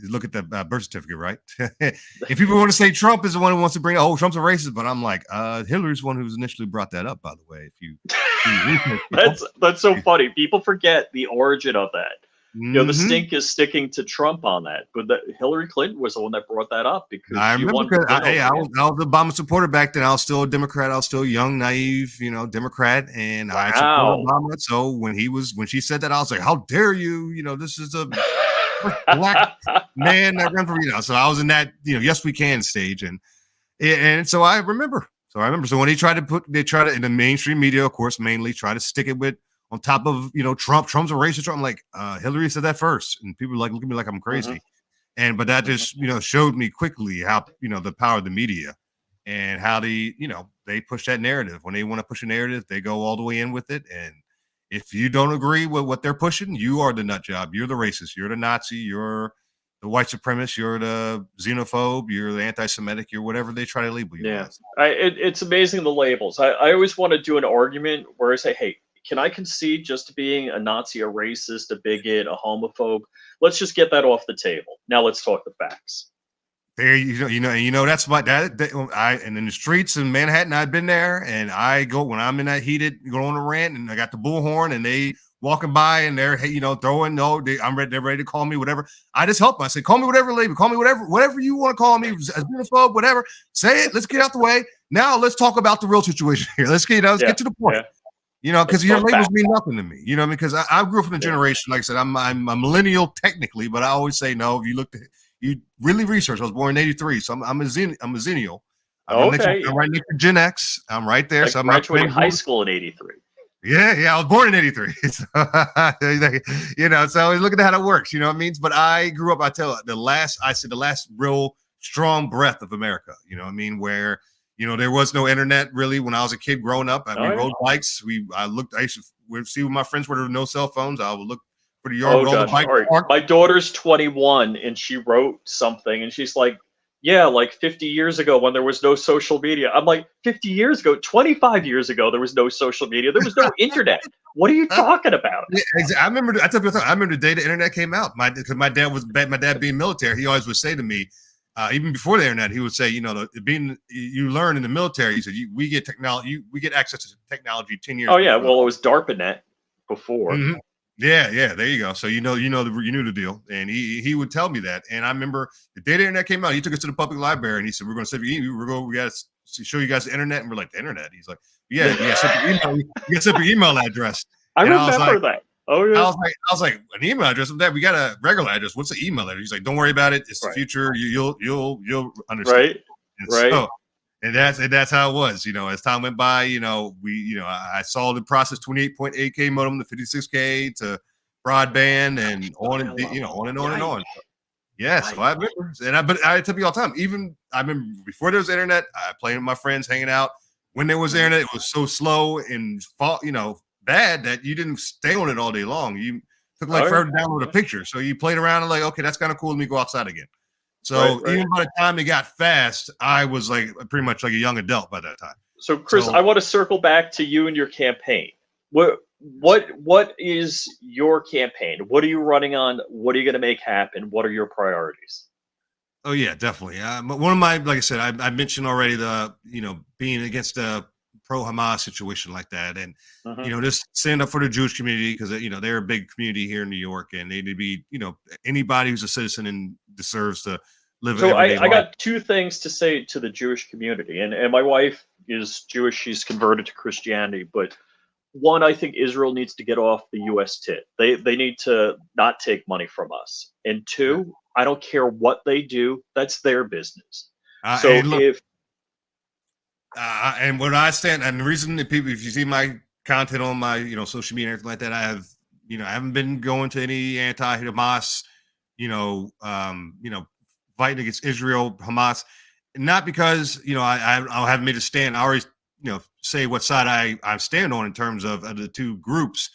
Speaker 2: Look at the birth certificate, right? If people want to say Trump is the one who wants to bring, oh, Trump's a racist, but I'm like, Hillary's the one who's initially brought that up. By the way, if you research people,
Speaker 1: That's so funny. People forget the origin of that. The
Speaker 2: mm-hmm.
Speaker 1: stink is sticking to Trump on that, but Hillary Clinton was the one that brought that up because
Speaker 2: I
Speaker 1: she
Speaker 2: remember
Speaker 1: wanted to
Speaker 2: because
Speaker 1: win
Speaker 2: hey,
Speaker 1: over him.
Speaker 2: I was a Obama supporter back then. I was still a Democrat. I was still young, naive, Democrat, and I supported
Speaker 1: Wow.
Speaker 2: Obama. So when she said that, I was like, how dare you? This is a Black man that ran for So I was in that yes we can stage, and so I remember. So when they tried to in the mainstream media, of course, mainly try to stick it with on top of Trump's a racist. I'm like, Hillary said that first, and people like look at me like I'm
Speaker 1: Hmm.
Speaker 2: crazy. But that
Speaker 1: Hmm.
Speaker 2: just showed me quickly how the power of the media and how they push that narrative. When they want to push a narrative, they go all the way in with it. And if you don't agree with what they're pushing, you are the nut job. You're the racist. You're the Nazi. You're the white supremacist. You're the xenophobe. You're the anti-Semitic. You're whatever they try to label you
Speaker 1: Yeah,
Speaker 2: as.
Speaker 1: it's amazing the labels. I always want to do an argument where I say, hey, can I concede just to being a Nazi, a racist, a bigot, a homophobe? Let's just get that off the table. Now let's talk the facts.
Speaker 2: There, that's my I and in the streets in Manhattan, I've been there, and I go when I'm in that heated, go on a rant, and I got the bullhorn, and they walking by and they're, hey, throwing, they're ready to call me whatever. I just help them. I say, call me whatever label, call me whatever you want to call me, as xenophobe, whatever. Say it. Let's get out the way. Now let's talk about the real situation here. Let's get to the point. Because your labels mean nothing to me. You know what I mean? Because I grew up in a generation, like I said, I'm a millennial technically, but I always say no. If you look at you really research, I was born in '83, so I'm a zennial. I'm right next to Gen X. I'm right there. So I'm
Speaker 1: graduating high school in '83.
Speaker 2: Yeah, I was born in '83. So, so look at how that works. You know what I mean? But I grew up. I tell the last real strong breath of America. You know what I mean? Where there was no internet really when I was a kid growing up. We rode bikes. I used to see with my friends where there were no cell phones. I would look for the yard where all the bikes parked.
Speaker 1: My daughter's 21 and she wrote something and she's like, yeah, like 50 years ago when there was no social media. I'm like, 50 years ago, 25 years ago, there was no social media. There was no internet. What are you talking about?
Speaker 2: Yeah, exactly. I remember the day the internet came out. Because my dad being military, he always would say to me, even before the internet, he would say, you learn in the military. He said, we get technology, we get access to technology 10 years.
Speaker 1: Oh yeah, well it was DARPANET before.
Speaker 2: Mm-hmm. Yeah, there you go. So you knew the deal, and he would tell me that. And I remember the day the internet came out, he took us to the public library, and he said, "We're going to send you. We got to show you guys the internet." And we're like, "The internet?" He's like, "Yeah, you got your email address."
Speaker 1: I remember that. Oh yeah.
Speaker 2: I was like, an email address? That we got a regular address. What's the email address? He's like, "Don't worry about it. It's the future. You'll understand."
Speaker 1: Right.
Speaker 2: So, and that's how it was. As time went by, I saw the process 28.8K modem to 56K to broadband and on and on. Yeah, so I remember, but I tell you all the time. Even I remember before there was internet, I played with my friends, hanging out. When there was internet, it was so slow and bad that you didn't stay on it all day long. You took forever to download a picture, so you played around and like, okay, that's kind of cool. Let me go outside again. So even by the time it got fast, I was like pretty much like a young adult by that time.
Speaker 1: So Chris, I want to circle back to you and your campaign. What is your campaign? What are you running on? What are you going to make happen? What are your priorities?
Speaker 2: Oh yeah, definitely. One of my, like I said, I mentioned already the being against the pro-Hamas situation like that, and just stand up for the Jewish community because they're a big community here in New York, and they need to be anybody who's a citizen and deserves to live.
Speaker 1: So I got two things to say to the Jewish community, and my wife is Jewish; she's converted to Christianity. But one, I think Israel needs to get off the U.S. tit. They need to not take money from us. And two, I don't care what they do; that's their business. So
Speaker 2: and what I stand, and the reason that people, if you see my content on my social media and everything like that, I haven't been going to any anti-Hamas fighting against Israel, Hamas, not because I haven't made a stand. I already say what side I stand on in terms of the two groups,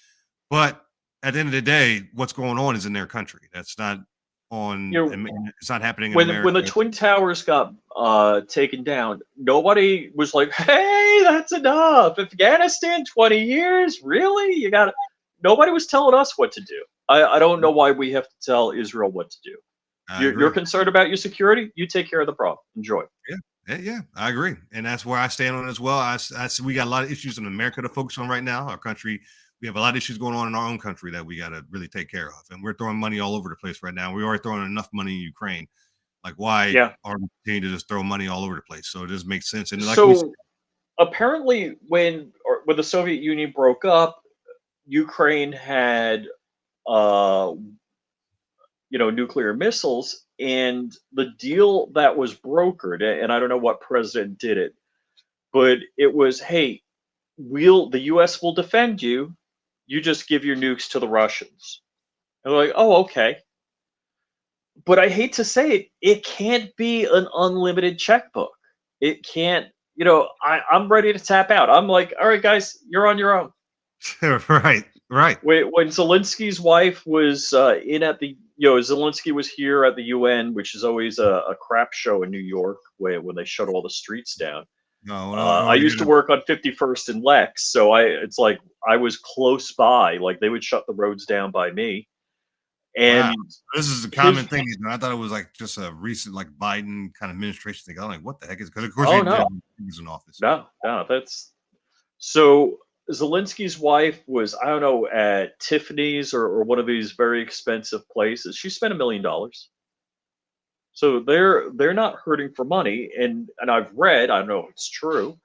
Speaker 2: but at the end of the day, what's going on is in their country. That's not on. It's not happening in America.
Speaker 1: When the Twin Towers got taken down, nobody was like, "Hey, that's enough." Afghanistan, 20 years, really? You got it. Nobody was telling us what to do. I don't know why we have to tell Israel what to do. You're concerned about your security. You take care of the problem. Enjoy.
Speaker 2: Yeah, I agree, and that's where I stand on it as well. We got a lot of issues in America to focus on right now. Our country, we have a lot of issues going on in our own country that we got to really take care of, and we're throwing money all over the place right now. We're already throwing enough money in Ukraine. Like, why are we continuing to just throw money all over the place? So it just makes sense. And
Speaker 1: apparently, when the Soviet Union broke up, Ukraine had nuclear missiles, and the deal that was brokered, and I don't know what president did it, but it was, hey, the US will defend you. You just give your nukes to the Russians. And they're like, oh, okay. But I hate to say it can't be an unlimited checkbook. It can't, I'm ready to tap out. I'm like, all right, guys, you're on your own.
Speaker 2: Right.
Speaker 1: When Zelensky's wife was Zelensky was here at the UN, which is always a crap show in New York, when they shut all the streets down. I used to work on 51st and Lex, so it's like I was close by. Like they would shut the roads down by me. And
Speaker 2: this is a common thing. I thought it was like just a recent Biden kind of administration thing. I'm like, what the heck is? Because of course he was in office.
Speaker 1: No, that's so. Zelensky's wife was, I don't know, at Tiffany's or one of these very expensive places. She spent $1 million. So they're not hurting for money. And I've read, I don't know if it's true,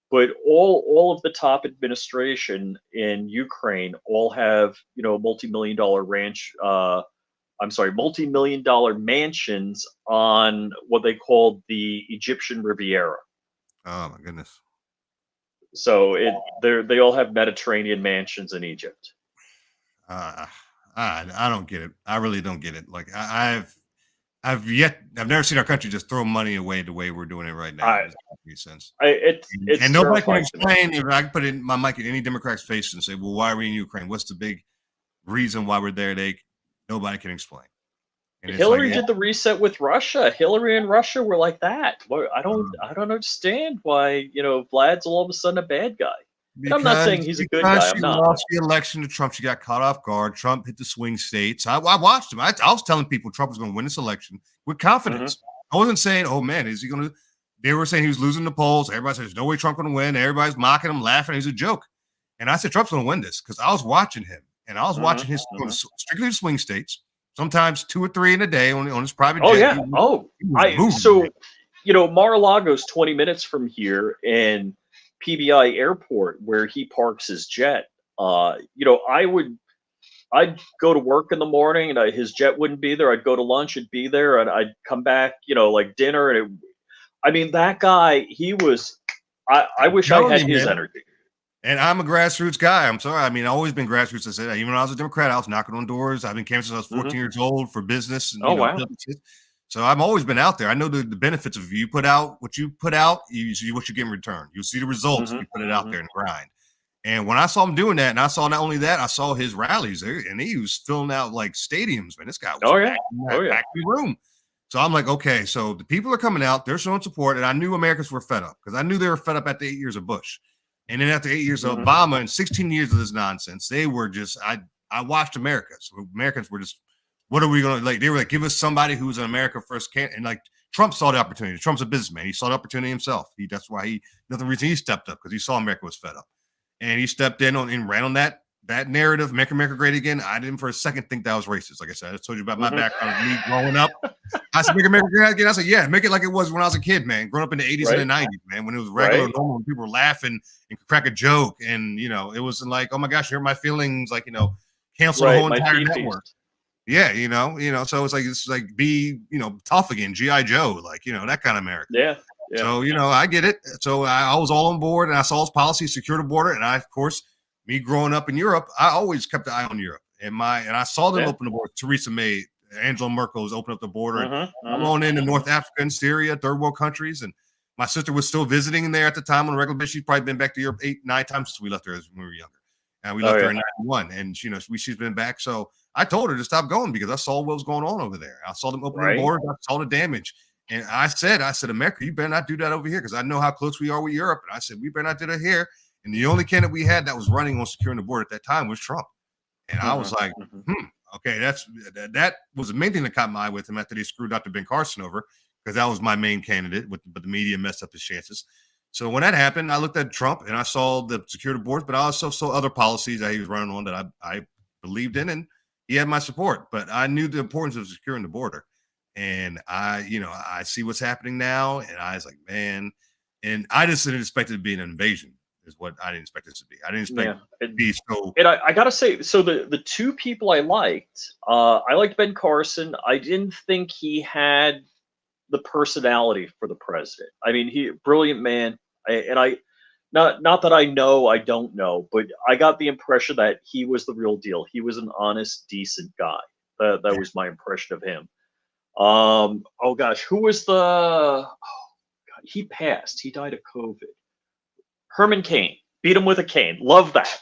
Speaker 1: but all of the top administration in Ukraine all have, multi-million dollar ranch. I'm sorry, multi-million dollar mansions on what they call the Egyptian Riviera.
Speaker 2: Oh my goodness.
Speaker 1: So they all have Mediterranean mansions in Egypt.
Speaker 2: Uh, I don't get it. I really don't get it. Like I've never seen our country just throw money away the way we're doing it right now.
Speaker 1: I,
Speaker 2: It doesn't make any sense.
Speaker 1: it's
Speaker 2: And nobody can
Speaker 1: terrifying to me.
Speaker 2: explain. If I could put in my mic in any Democrat's face and say, "Well, why are we in Ukraine? What's the big reason why we're there?" Nobody can explain. And it's like,
Speaker 1: Hillary did the reset with Russia. Hillary and Russia were like that.
Speaker 2: uh,
Speaker 1: I don't understand why, Vlad's all of a sudden a bad guy. And I'm not saying
Speaker 2: because
Speaker 1: he's a good guy.
Speaker 2: she
Speaker 1: I'm not.
Speaker 2: lost the election to Trump. She got caught off guard. Trump hit the swing states. I watched him. I was telling people Trump was going to win this election with confidence. I wasn't saying, "Oh man, is he going to?" They were saying he was losing the polls. Everybody said, "There's no way Trump's going to win." Everybody's mocking him, laughing. He's a joke. And I said, Trump's going to win this because I was watching him and I was watching his strictly the swing states. Sometimes 2 or 3 in a day on his private jet.
Speaker 1: Oh yeah. So Mar-a-Lago's 20 minutes from here, and PBI Airport, where he parks his jet. I'd go to work in the morning, and his jet wouldn't be there. I'd go to lunch, it'd be there, and I'd come back, like dinner, and that guy, he was. I wish I had his energy.
Speaker 2: And I'm a grassroots guy. I'm sorry. I mean, I've always been grassroots. I said, even when I was a Democrat, I was knocking on doors. I've been canvassing since I was 14 years old for business. And,
Speaker 1: wow.
Speaker 2: So I've always been out there. I know the benefits of you put out what you put out, you see what you get in return. You'll see the results if you put it out there and grind. And when I saw him doing that, and I saw not only that, I saw his rallies there, and he was filling out like stadiums, man. This guy was back in the room. So I'm like, okay, so the people are coming out, they're showing support, and I knew Americans were fed up because I knew they were fed up after 8 years of Bush. And then after 8 years of Obama and 16 years of this nonsense, they were just, I watched America. So Americans were just, what are we going to, like, they were like, give us somebody who's an America first candidate. And like, Trump saw the opportunity. Trump's a businessman. He saw the opportunity himself. That's why another reason he stepped up, because he saw America was fed up. And he stepped in and ran on that narrative, make America great again. I didn't for a second think that was racist. Like I said, I told you about my background of me growing up. I said, make America great again. I said, yeah, make it like it was when I was a kid, man. Growing up in the 80s and the 90s, man, when it was regular, normal, and people were laughing and could crack a joke. And, it wasn't like, oh my gosh, you hurt my feelings, like, cancel the whole entire network. Yeah, so it's like be, tough again, G.I. Joe, like, that kind of America.
Speaker 1: Yeah.
Speaker 2: So, I get it. So I was all on board, and I saw his policy, secure the border. And I, of course, me growing up in Europe, I always kept an eye on Europe. And I saw them open the border. Theresa May, Angela Merkel has opened up the border. I'm on into North Africa and Syria, third world countries. And my sister was still visiting there at the time on a regular basis. She's probably been back to Europe 8, 9 times since we left her when we were younger. And we left her in 91. And, she's been back. So I told her to stop going because I saw what was going on over there. I saw them opening the border. I saw the damage. And I said, America, you better not do that over here because I know how close we are with Europe. And I said, we better not do that here. And the only candidate we had that was running on securing the border at that time was Trump. And I was like, okay, that was the main thing that caught my eye with him after they screwed Dr. Ben Carson over, because that was my main candidate, but the media messed up his chances. So when that happened, I looked at Trump and I saw the security borders, but I also saw other policies that he was running on that I believed in, and he had my support. But I knew the importance of securing the border. And I see what's happening now, and I was like, man, and I just didn't expect it to be an invasion. Is what I didn't expect this to be. I didn't expect it to be so.
Speaker 1: And I gotta say, so the two people I liked Ben Carson. I didn't think he had the personality for the president. I mean, he brilliant man, not that I don't know, but I got the impression that he was the real deal. He was an honest, decent guy. That was my impression of him. Oh gosh, who was the? Oh God, he passed. He died of COVID. Herman Cain. Beat him with a cane. Love that.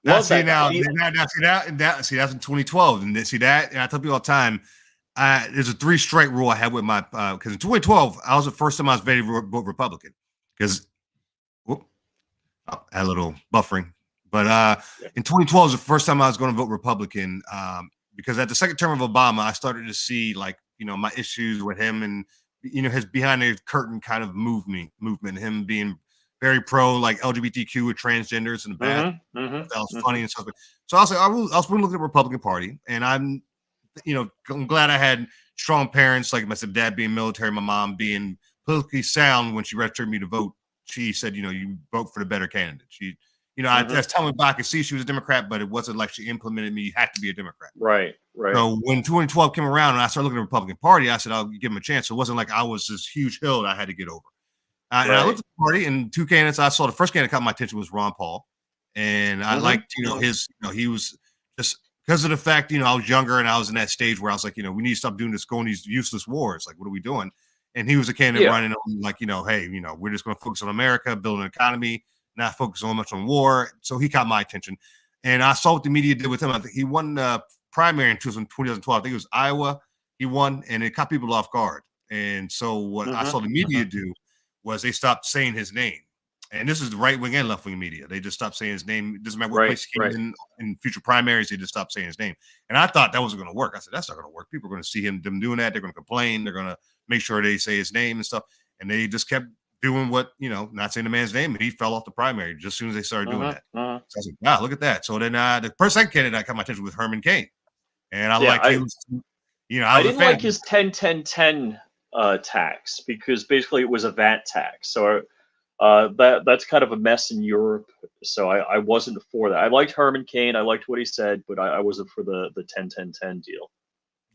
Speaker 2: That's in 2012. And see that, and I tell people all the time, there's a 3-strike rule I had with my because in 2012, I was the first time I was ready to vote Republican. Because I had a little buffering. But in 2012 was the first time I was going to vote Republican. Because at the second term of Obama, I started to see my issues with him and his behind the curtain kind of movement, him being very pro like LGBTQ with transgenders and the bath.
Speaker 1: Mm-hmm,
Speaker 2: That was
Speaker 1: mm-hmm,
Speaker 2: funny and stuff. So I was like, I was looking at the Republican Party, and I'm glad I had strong parents, like my dad being military, my mom being politically sound. When she registered me to vote, she said, you vote for the better candidate.
Speaker 1: mm-hmm.
Speaker 2: As time went by, I could see she was a Democrat, but it wasn't like she implemented me. You had to be a Democrat.
Speaker 1: Right, right.
Speaker 2: So when 2012 came around and I started looking at the Republican Party, I said, I'll give him a chance. So it wasn't like I was this huge hill that I had to get over. And I looked
Speaker 1: Right.
Speaker 2: at the party, and two candidates I saw. The first candidate that caught my attention was Ron Paul, and I
Speaker 1: Mm-hmm,
Speaker 2: liked, he was just because of the fact, I was younger and I was in that stage where I was like, we need to stop doing this, going these useless wars. Like, what are we doing? And he was a candidate
Speaker 1: yeah.
Speaker 2: running on like, hey, we're just going to focus on America, build an economy, not focus so much on war. So he caught my attention, and I saw what the media did with him. I think he won the primary in 2012. I think it was Iowa. He won, and it caught people off guard. And so what I saw the media do was they stopped saying his name. And this is the right wing and left wing media. They just stopped saying his name. It doesn't matter what place he came in future primaries, they just stopped saying his name. And I thought that wasn't going to work. I said, that's not going to work. People are going to see them doing that. They're going to complain. They're going to make sure they say his name and stuff. And they just kept doing what, not saying the man's name. And he fell off the primary just as soon as they started doing that. So I was like, wow, look at that. So then the second candidate that caught my attention was Herman Cain. And I
Speaker 1: didn't like his 10-10-10 tax, because basically it was a VAT tax. So that's kind of a mess in Europe. So I wasn't for that. I liked Herman Cain. I liked what he said, but I wasn't for the 10-10-10 deal.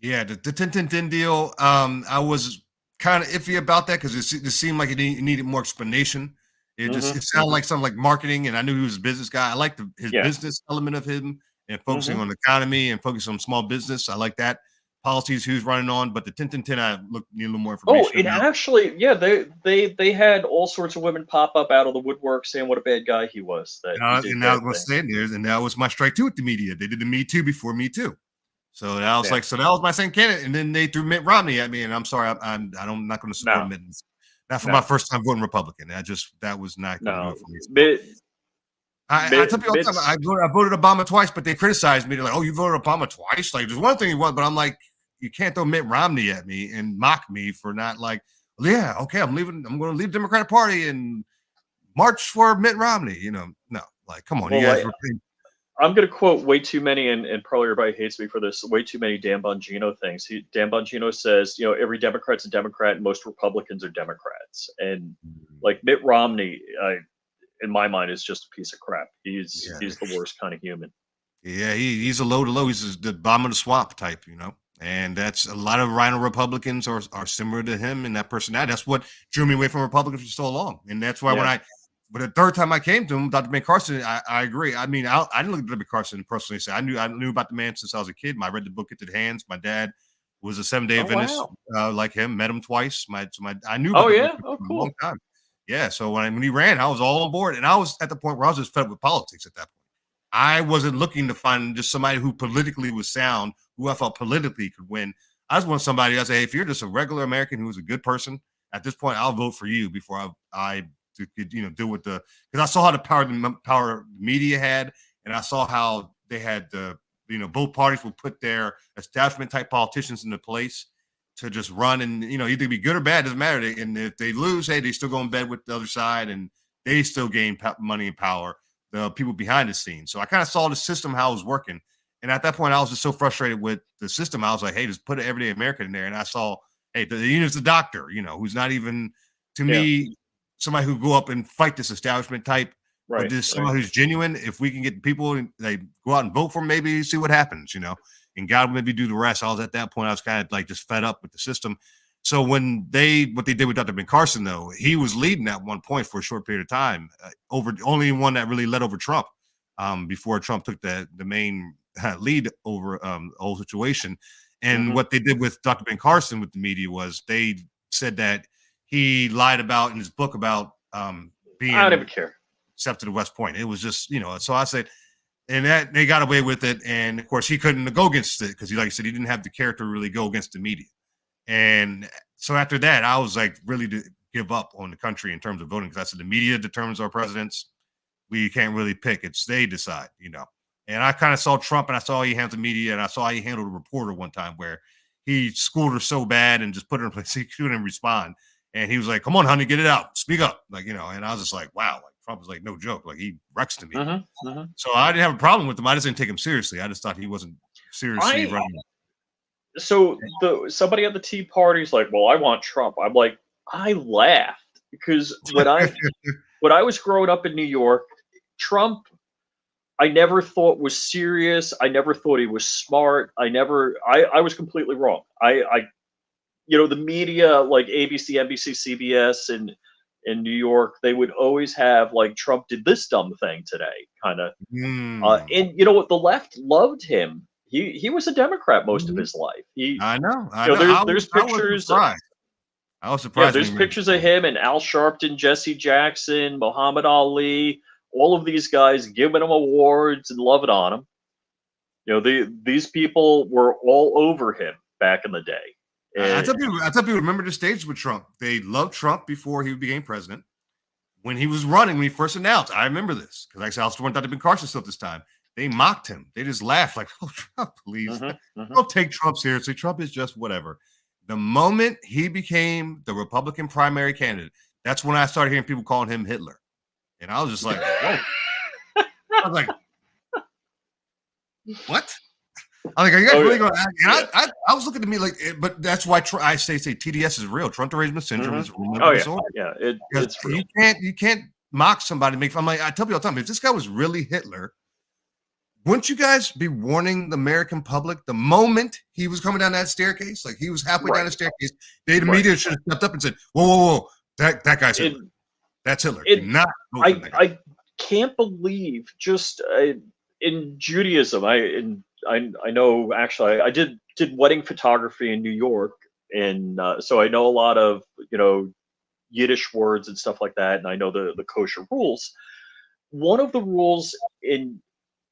Speaker 2: Yeah, the 10-10-10 deal. I was kind of iffy about that because it seemed like it needed more explanation. It sounded like something like marketing, and I knew he was a business guy. I liked his business element of him and focusing on the economy and focusing on small business. I like that policies he was running on, but the 10-10-10, I need a little more information.
Speaker 1: Oh, and actually, yeah, they had all sorts of women pop up out of the woodwork saying what a bad guy he was. That
Speaker 2: and I was saying and that was my strike two with the media. They did the Me Too before Me Too. So that was so that was my second candidate, and then they threw Mitt Romney at me, and I'm sorry, I'm not going to support Mitt. Not for my first time voting Republican. That was not going to do it for me. So. I tell people all the time, I voted Obama twice, but they criticized me. They're like, "Oh, you voted Obama twice? Like, there's one thing you want," but I'm like, you can't throw Mitt Romney at me and mock me for not like, well, yeah, okay, I'm going to leave the Democratic Party and march for Mitt Romney. No, like, come on, you guys.
Speaker 1: I'm going to quote way too many, and probably everybody hates me for this, way too many Dan Bongino things. Dan Bongino says, every Democrat's a Democrat and most Republicans are Democrats. And like Mitt Romney, in my mind, is just a piece of crap. He's the worst kind of human.
Speaker 2: Yeah, he's a low to low. He's the bottom of the swamp type, And that's a lot of Rhino Republicans are similar to him and that personality. That's what drew me away from Republicans for so long. And that's why but the third time I came to him, Dr. Ben Carson, I agree. I mean, I didn't look at Dr. Ben Carson personally. I knew about the man since I was a kid. I read the book Get to the Hands. My dad was a 7-day Adventist like him. Met him twice. I knew about
Speaker 1: cool.
Speaker 2: For a long time. Yeah. So when he ran, I was all on board, and I was at the point where I was just fed up with politics at that point. I wasn't looking to find just somebody who politically was sound, who I felt politically could win. I just want somebody. I say, hey, if you're just a regular American who's a good person, at this point, I'll vote for you before I deal with because I saw how the power the media had, and I saw how they had both parties would put their establishment type politicians into place to just run and either be good or bad, doesn't matter. And if they lose, hey, they still go in bed with the other side, and they still gain money and power. The people behind the scenes. So I kind of saw the system how it was working, and at that point, I was just so frustrated with the system. I was like, hey, just put an everyday American in there, and I saw, hey, even if the doctor, who's not even to me somebody who go up and fight this establishment type, but this someone who's genuine. If we can get people and they go out and vote for him, maybe see what happens, and God will maybe do the rest. I was at that point, I was kind of like just fed up with the system. So what they did with Dr. Ben Carson, though, he was leading at one point for a short period of time, over the only one that really led over Trump, before Trump took the main lead over the whole situation. And what they did with Dr. Ben Carson with the media was they said that he lied about in his book about being
Speaker 1: I don't even care.
Speaker 2: Accepted at West Point. It was just, so I said, and that they got away with it. And of course, he couldn't go against it because like I said, he didn't have the character to really go against the media. And so after that, I was like really to give up on the country in terms of voting, because I said the media determines our presidents. We can't really pick. It's they decide, And I kind of saw Trump, and I saw how he handled the media, and I saw how he handled a reporter one time where he schooled her so bad and just put her in place he couldn't respond. And he was like, "Come on, honey, get it out, speak up," like, you know. And I was just like, "Wow, like Trump was like no joke, like he wrecks to me." So I didn't have a problem with him. I just didn't take him seriously. I just thought he wasn't seriously running.
Speaker 1: So somebody at the Tea Party's like, "Well, I want Trump." I'm like, I laughed because when I was growing up in New York, Trump, I never thought was serious. I never thought he was smart. I was completely wrong. The media like ABC, NBC, CBS, and in New York, they would always have like Trump did this dumb thing today, kind of. And you know what? The left loved him. He was a Democrat most of his life.
Speaker 2: I know.
Speaker 1: There's pictures.
Speaker 2: I was surprised.
Speaker 1: There's pictures of him and Al Sharpton, Jesse Jackson, Muhammad Ali, all of these guys giving him awards and loving on him. These people were all over him back in the day.
Speaker 2: I tell people remember the stage with Trump. They loved Trump before he became president. When he was running, when he first announced, I remember this because I said I was thought to be Carson stuff this time. They mocked him. They just laughed like, "Oh, Trump, please. Don't take Trump seriously. Trump is just whatever." The moment he became the Republican primary candidate, that's when I started hearing people calling him Hitler. And I was just like, whoa. I was like, what? I was like, are you guys really going to act? I was looking at me like, but that's why I say TDS is real. Trump derangement syndrome is real disorder.
Speaker 1: Yeah, it's real.
Speaker 2: You can't mock somebody. I'm like, I tell people all the time, if this guy was really Hitler, wouldn't you guys be warning the American public the moment he was coming down that staircase? Like he was halfway down the staircase. The media should have stepped up and said, whoa, that guy's Hitler. That's Hitler.
Speaker 1: I can't believe just in Judaism. I know actually I did wedding photography in New York, and so I know a lot of Yiddish words and stuff like that, and I know the kosher rules. One of the rules in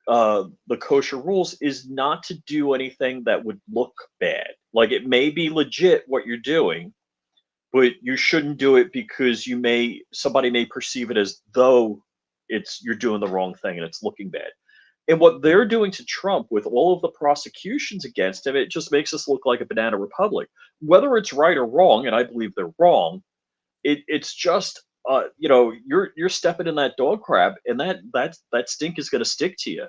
Speaker 1: the kosher rules is not to do anything that would look bad. Like it may be legit what you're doing, but you shouldn't do it because somebody may perceive it as though you're doing the wrong thing and it's looking bad. And what they're doing to Trump with all of the prosecutions against him, it just makes us look like a banana republic. Whether it's right or wrong, and I believe they're wrong, it's just you're stepping in that dog crap, and that stink is going to stick to you.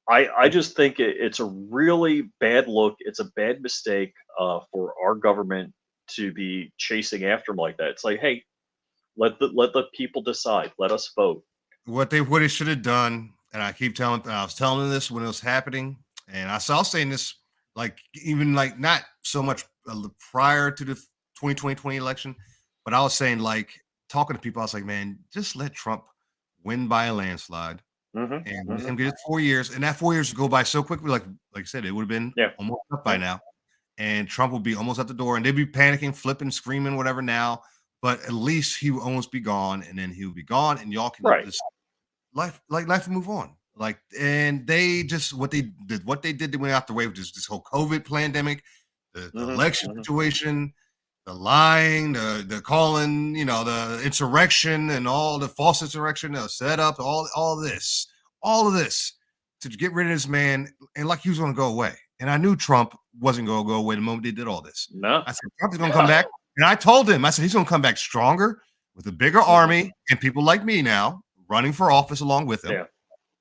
Speaker 1: I just think it's a really bad look. It's a bad mistake for our government to be chasing after him like that. It's like, hey, let the people decide. Let us vote.
Speaker 2: What they should have done, and I was telling them this when it was happening, and I was saying this like even like not so much prior to the 2020 election. But I was saying, like, talking to people, I was like, man, just let Trump win by a landslide and let him get 4 years. And that 4 years would go by so quickly. Like I said, it would have been almost up by now. And Trump would be almost at the door. And they'd be panicking, flipping, screaming, whatever now. But at least he would almost be gone. And then he would be gone. And y'all can just life will move on. Like, and they just, what they did, they went out the way with this whole COVID pandemic, the election situation, the lying, the calling, the insurrection and all the false insurrection, the setup, all of this to get rid of this man, and like he was going to go away. And I knew Trump wasn't going to go away the moment they did all this.
Speaker 1: No,
Speaker 2: I said Trump is going to come back, and I told him, I said he's going to come back stronger with a bigger army and people like me now running for office along with him. Yeah.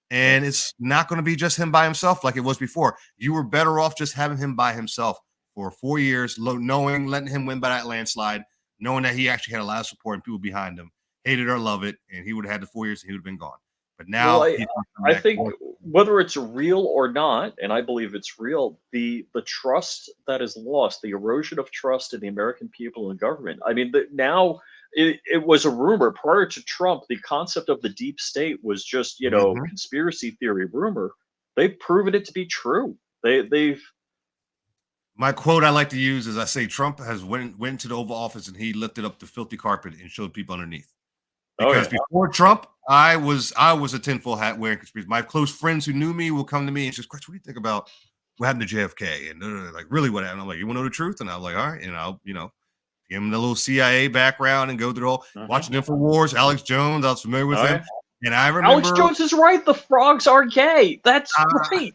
Speaker 2: And it's not going to be just him by himself like it was before. You were better off just having him by himself for 4 years, letting him win by that landslide, knowing that he actually had a lot of support and people behind him, hated or love it, and he would have had the 4 years and he would have been gone. But now,
Speaker 1: I think whether it's real or not, and I believe it's real, the trust that is lost, the erosion of trust in the American people and government. I mean, now it was a rumor. Prior to Trump, the concept of the deep state was just conspiracy theory rumor. They've proven it to be true. They've.
Speaker 2: My quote I like to use is I say Trump has went to the Oval Office and he lifted up the filthy carpet and showed people underneath. Because before Trump, I was a tinfoil hat wearing conspiracy. My close friends who knew me will come to me and say, "Chris, what do you think about what happened to JFK?" And like, really, what happened? I'm like, "You want to know the truth?" And I'm like, "All right," and I'll give him the little CIA background and go through the whole watching Infowars. Alex Jones, I was familiar with him. And I remember
Speaker 1: Alex Jones is right. The frogs are gay. That's right.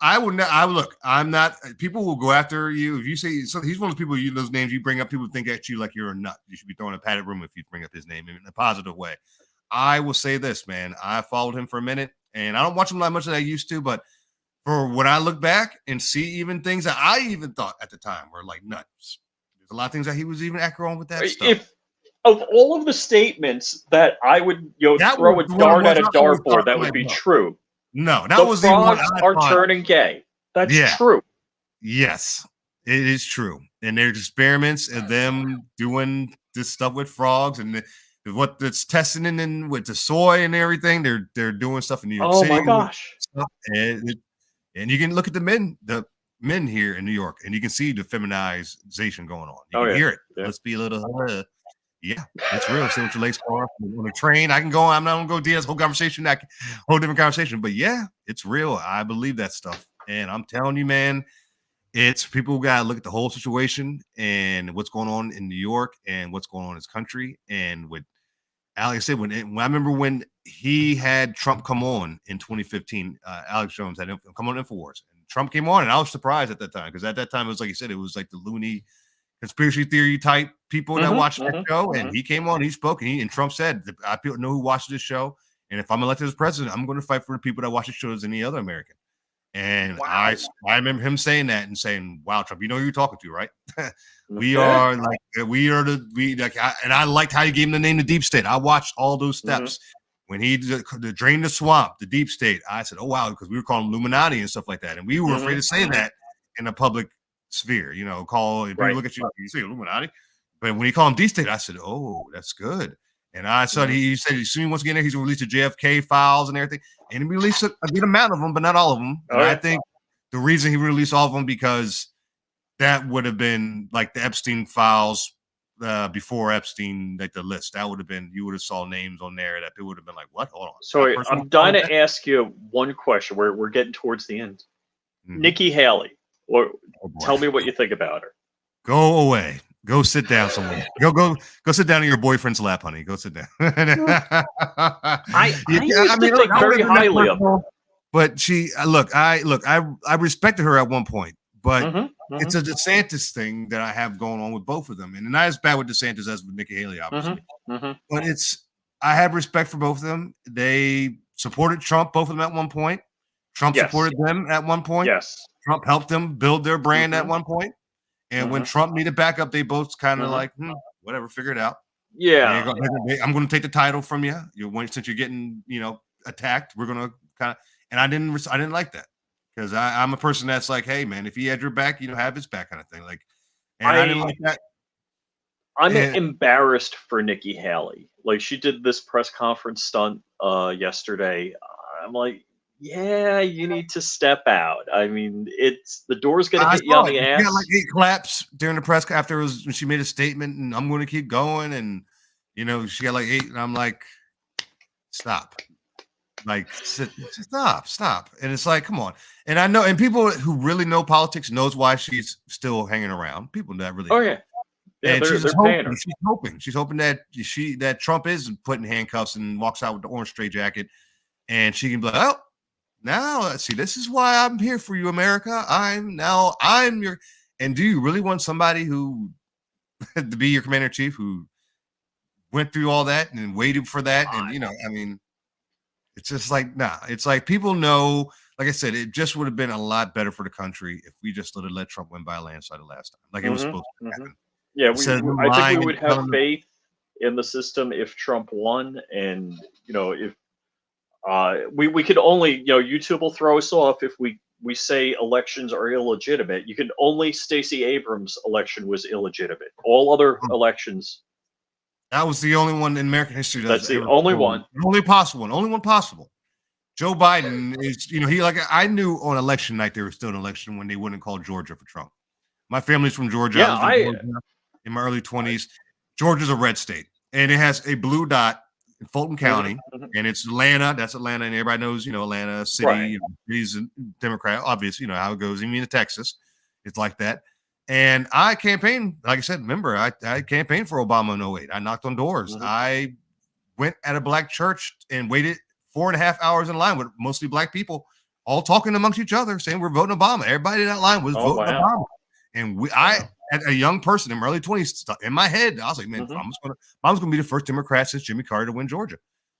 Speaker 2: I would not. I look. I'm not. People will go after you if you say. So he's one of those people. Those names you bring up, people think at you like you're a nut. You should be throwing a padded room if you bring up his name in a positive way. I will say this, man. I followed him for a minute, and I don't watch him that much as I used to. But for when I look back and see even things that I even thought at the time were like nuts. There's a lot of things that he was even accurate on with that stuff.
Speaker 1: If of all of the statements that I would
Speaker 2: That
Speaker 1: throw a
Speaker 2: was the one
Speaker 1: dart at a
Speaker 2: I always thought,
Speaker 1: dartboard, that
Speaker 2: I'm
Speaker 1: would
Speaker 2: like,
Speaker 1: be
Speaker 2: no.
Speaker 1: true.
Speaker 2: No, that
Speaker 1: The
Speaker 2: was the one
Speaker 1: frogs
Speaker 2: I
Speaker 1: are
Speaker 2: thought.
Speaker 1: turning gay. That's
Speaker 2: Yeah.
Speaker 1: true.
Speaker 2: Yes, it is true. And there's experiments of them doing this stuff with frogs and what that's testing in with the soy and everything. They're doing stuff in New York
Speaker 1: Oh
Speaker 2: City.
Speaker 1: my gosh.
Speaker 2: And you can look at the men here in New York, and you can see the feminization going on. You can hear it.
Speaker 1: Yeah.
Speaker 2: Let's be a little yeah, it's real. See what your legs are on a train. I can go. I'm not gonna go do this whole conversation. Whole different conversation. But yeah, it's real. I believe that stuff. And I'm telling you, man, it's people who gotta look at the whole situation and what's going on in New York and what's going on in this country. And with Alex said, when I remember when he had Trump come on in 2015, Alex Jones had him come on InfoWars, and Trump came on, and I was surprised at that time because at that time it was like you said, it was like the loony conspiracy theory type people that watched that show, and he came on, he spoke, and Trump said, "I know who watches this show, and if I'm elected as president, I'm going to fight for the people that watch the show as any other American." And I remember him saying that and saying, "Wow, Trump, you know who you're talking to, right? we are like, and I liked how he gave him the name, the Deep State. I watched all those steps when he drained the swamp, the Deep State. I said, oh wow, because we were calling Illuminati and stuff like that, and we were afraid to say that in the public sphere. You know, if you look at you say Illuminati, but when he called him Deep State, I said, oh, that's good. And I said, he said, as soon as once again, he's going to release the JFK files and everything. And he released a good amount of them, but not all of them. And I think the reason he released all of them, because that would have been like the Epstein files before Epstein, like the list. That would have been, you would have saw names on there that people would have been like, what? Hold on.
Speaker 1: So I'm dying to ask you one question. We're getting towards the end. Nikki Haley, tell me what you think about her.
Speaker 2: Go away. Go sit down somewhere. Go sit down in your boyfriend's lap, honey. Go sit down.
Speaker 1: I think very highly of her.
Speaker 2: But I respected her at one point, but it's a DeSantis thing that I have going on with both of them, and not as bad with DeSantis as with Nikki Haley, obviously. But I have respect for both of them. They supported Trump, both of them at one point. Trump supported them at one point.
Speaker 1: Yes.
Speaker 2: Trump helped them build their brand at one point. And when Trump needed backup, they both kind of like, whatever, figure it out.
Speaker 1: Yeah.
Speaker 2: I'm going to take the title from you. Since you're getting, attacked, we're going to kind of, and I didn't like that, because I'm a person that's like, hey man, if he had your back, have his back, kind of thing. Like, and I didn't like that.
Speaker 1: I'm embarrassed for Nikki Haley. Like, she did this press conference stunt yesterday. I'm like, yeah, you need to step out. I mean, the door's going to hit you on the ass.
Speaker 2: She got like 8 claps during the press after when she made a statement, and I'm going to keep going. And, she got like 8, and I'm like, stop. Like, stop. And it's like, come on. And I know, and people who really know politics knows why she's still hanging around. People that really.
Speaker 1: Oh, yeah. Yeah,
Speaker 2: and
Speaker 1: they're paying her.
Speaker 2: She's hoping that Trump is put in handcuffs and walks out with the orange straitjacket, and she can be like, oh, now let's see, this is why I'm here for you, America. I'm your, and do you really want somebody who to be your commander in chief who went through all that and waited for that? And I mean, it's just like, nah, it's like people know, like I said, it just would have been a lot better for the country if we just let Trump win by a landslide the last time, like it was supposed to happen.
Speaker 1: Yeah, I think we would have faith in the system if Trump won, and if we could only, YouTube will throw us off if we say elections are illegitimate. You can only Stacey Abrams' election was illegitimate. All other elections.
Speaker 2: That was the only one in American history.
Speaker 1: That's the only one.
Speaker 2: Only one possible. Joe Biden is, I knew on election night there was still an election when they wouldn't call Georgia for Trump. My family's from Georgia.
Speaker 1: Yeah,
Speaker 2: I was in my early 20s. Georgia's a red state, and it has a blue dot in Fulton County, and it's Atlanta. That's Atlanta, and everybody knows, Atlanta city.
Speaker 1: Right.
Speaker 2: He's a Democrat, obviously. How it goes. Even in Texas, it's like that. And I campaigned, like I said, remember, I campaigned for Obama in 08. I knocked on doors. I went at a black church and waited 4.5 hours in line with mostly black people all talking amongst each other, saying we're voting Obama. Everybody in that line was voting Obama. And I, as a young person in my early 20s, in my head, I was like, man, Obama's going to be the first Democrat since Jimmy Carter to win Georgia.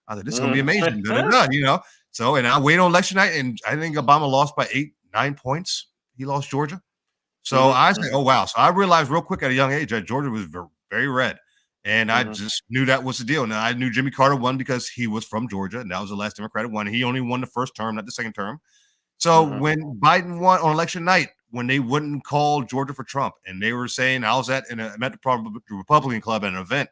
Speaker 2: I was like, this is going to be amazing. You know? So, and I wait on election night, and I think Obama lost by 8-9 points. He lost Georgia. So I said, oh, wow. So I realized real quick at a young age that Georgia was very, very red. And I just knew that was the deal. Now, I knew Jimmy Carter won because he was from Georgia, and that was the last Democratic one. He only won the first term, not the second term. So when Biden won on election night, when they wouldn't call Georgia for Trump, and they were saying, I was at the Republican Club at an event,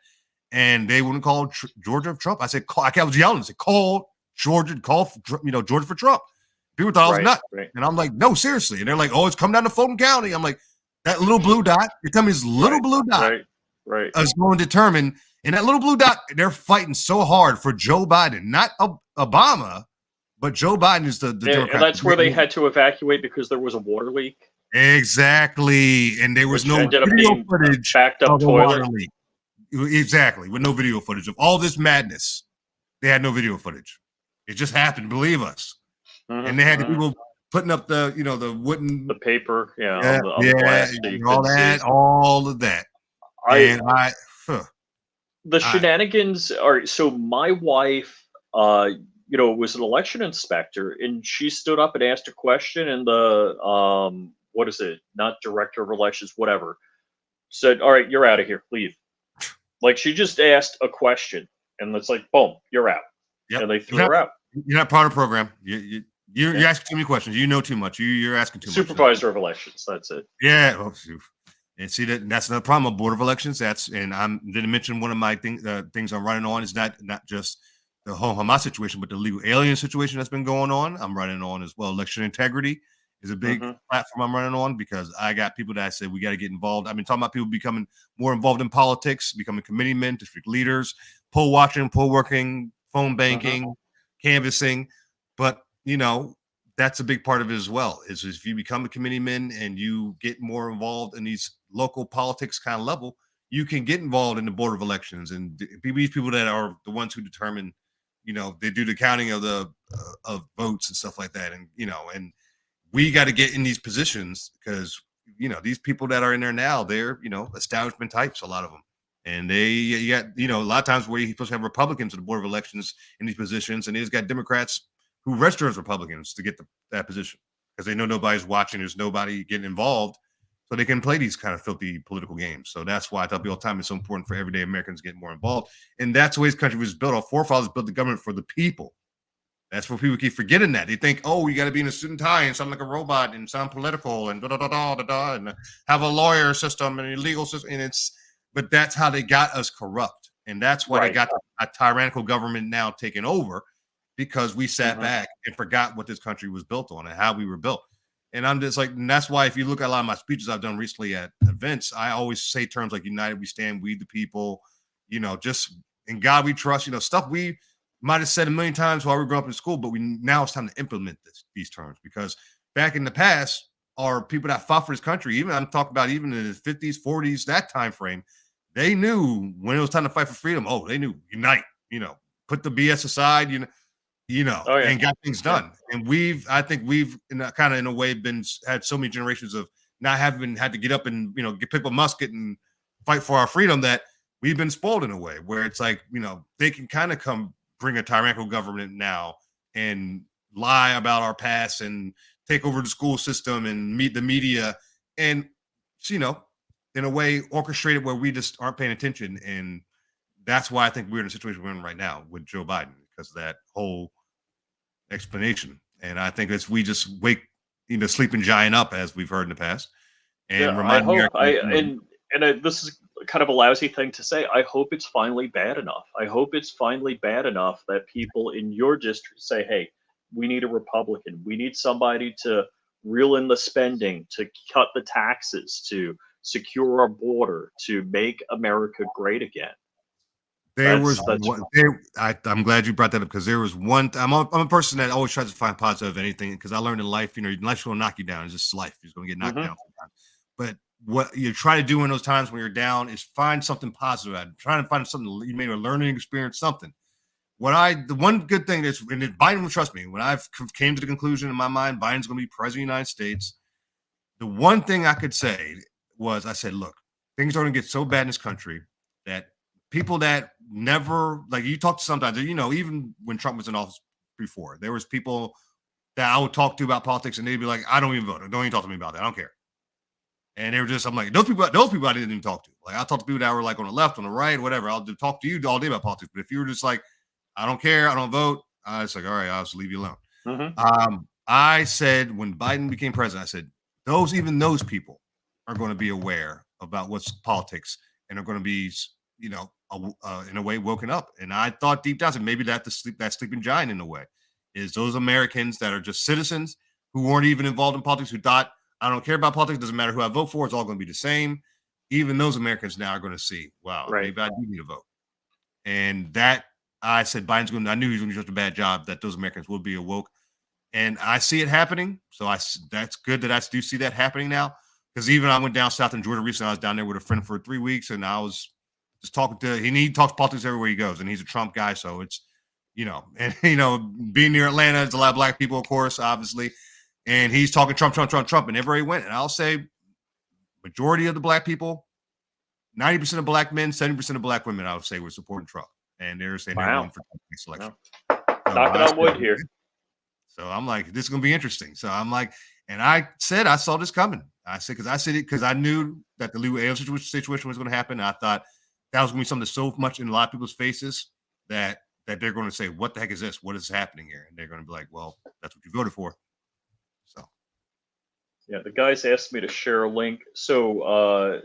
Speaker 2: and they wouldn't call Georgia for Trump. I said, I was yelling, I said, call Georgia, Georgia for Trump. People thought I was nuts. Right. And I'm like, no, seriously. And they're like, oh, it's come down to Fulton County. I'm like, that little blue dot, you tell me this little blue dot is going to determine, and that little blue dot, they're fighting so hard for Joe Biden, not Obama, but Joe Biden is the Democrat.
Speaker 1: And that's where they had to evacuate because there was a water leak.
Speaker 2: Exactly. And there was no video footage
Speaker 1: backed up toilet.
Speaker 2: Exactly. With no video footage of all this madness. They had no video footage. It just happened, believe us. And they had the people putting up the
Speaker 1: paper,
Speaker 2: all of that.
Speaker 1: The shenanigans are, so my wife was an election inspector, and she stood up and asked a question, and the what is it, not director of elections, whatever, said, all right, you're out of here, leave. Like, she just asked a question, and it's like, boom, you're out. And they threw her out.
Speaker 2: You're not part of the program. You're asking too many questions. You know too much. You're asking too much.
Speaker 1: Supervisor of elections. That's it.
Speaker 2: Yeah. And see, that's another problem with Board of Elections. And I didn't mention one of my things I'm running on is not just the whole Hamas situation, but the legal alien situation that's been going on. I'm running on as well. Election integrity is a big platform I'm running on, because I got people that I said we got to get involved. I've been talking about people becoming more involved in politics, becoming committeemen, district leaders, poll watching, poll working, phone banking, canvassing. But that's a big part of it as well, is if you become a committeeman and you get more involved in these local politics kind of level, you can get involved in the Board of Elections, and these people that are the ones who determine, they do the counting of the of votes and stuff like that. And, and we got to get in these positions because, these people that are in there now, they're, establishment types, a lot of them. And they got, a lot of times where you're supposed to have Republicans in the Board of Elections in these positions, and they've got Democrats who register as Republicans to get that position because they know nobody's watching. There's nobody getting involved, so they can play these kind of filthy political games. So that's why I tell people all the time it's so important for everyday Americans to get more involved. And that's the way this country was built. Our forefathers built the government for the people. That's where people keep forgetting that. They think, oh, you got to be in a suit and tie and sound like a robot and sound political and and have a lawyer system and a legal system. But that's how they got us corrupt. And that's why they got a tyrannical government now taking over, because we sat back and forgot what this country was built on and how we were built. And I'm just like, and that's why if you look at a lot of my speeches I've done recently at events, I always say terms like united we stand, we the people, just in God we trust, stuff we might have said a million times while we were growing up in school, but now it's time to implement these terms, because back in the past, our people that fought for this country, even I'm talking about even in the 50s, 40s, that time frame, they knew when it was time to fight for freedom. Oh, they knew unite, put the BS aside, and got things done. And I think we've in a way had so many generations of not having had to get up and, pick up a musket and fight for our freedom, that we've been spoiled in a way where it's like, they can kind of come bring a tyrannical government now and lie about our past and take over the school system and meet the media and, in a way orchestrated where we just aren't paying attention. And that's why I think we're in a situation we're in right now with Joe Biden, because of that whole explanation. And I think we just wake sleeping giant up, as we've heard in the past, and
Speaker 1: this is kind of a lousy thing to say. I hope it's finally bad enough. I hope it's finally bad enough that people in your district say, hey, we need a Republican. We need somebody to reel in the spending, to cut the taxes, to secure our border, to make America great again.
Speaker 2: I'm glad you brought that up, because there was one. I'm a person that always tries to find positive of anything, because I learned in life, life's going to knock you down. It's just life. You're going to get knocked down sometimes. But what you try to do in those times when you're down is find something positive out of it. Trying to find something you made a learning experience, something. the one good thing is, and Biden will trust me, when I've came to the conclusion in my mind, Biden's going to be president of the United States. The one thing I could say was, I said, look, things are going to get so bad in this country that people that never, like, you talk to sometimes, even when Trump was in office before, there was people that I would talk to about politics, and they'd be like, I don't even vote. Don't even talk to me about that. I don't care. And they were just, I'm like, those people I didn't even talk to. Like, I'll talk to people that were like on the left, on the right, whatever. I'll talk to you all day about politics. But if you were just like, I don't care, I don't vote, I was like, all right, I'll just leave you alone. I said, when Biden became president, I said, even those people are going to be aware about what's politics, and are going to be, in a way, woken up. And I thought deep down, maybe that sleeping giant in a way is those Americans that are just citizens who weren't even involved in politics, who thought, I don't care about politics, doesn't matter who I vote for, it's all going to be the same. Even those Americans now are going to see, wow, maybe I do need to vote. And that, I said, I knew he was going to do such a bad job that those Americans will be awoke. And I see it happening. So that's good that I do see that happening now. Because even I went down south in Georgia recently. I was down there with a friend for 3 weeks, and I was just talking to him. He talks politics everywhere he goes, and he's a Trump guy. So it's, being near Atlanta, there's a lot of black people, of course, obviously. And he's talking Trump, and everywhere he went. And I'll say, majority of the black people, 90% of black men, 70% of black women, I would say, were supporting Trump. And they're saying they're going for the next election.
Speaker 1: Knocking on wood here.
Speaker 2: So I'm like, this is going to be interesting. So I'm like, and I said, I saw this coming. I said it because I knew that the Lou Ayres situation was going to happen. I thought that was going to be something that's so much in a lot of people's faces that they're going to say, what the heck is this? What is happening here? And they're going to be like, well, that's what you voted for. So.
Speaker 1: Yeah, the guys asked me to share a link. So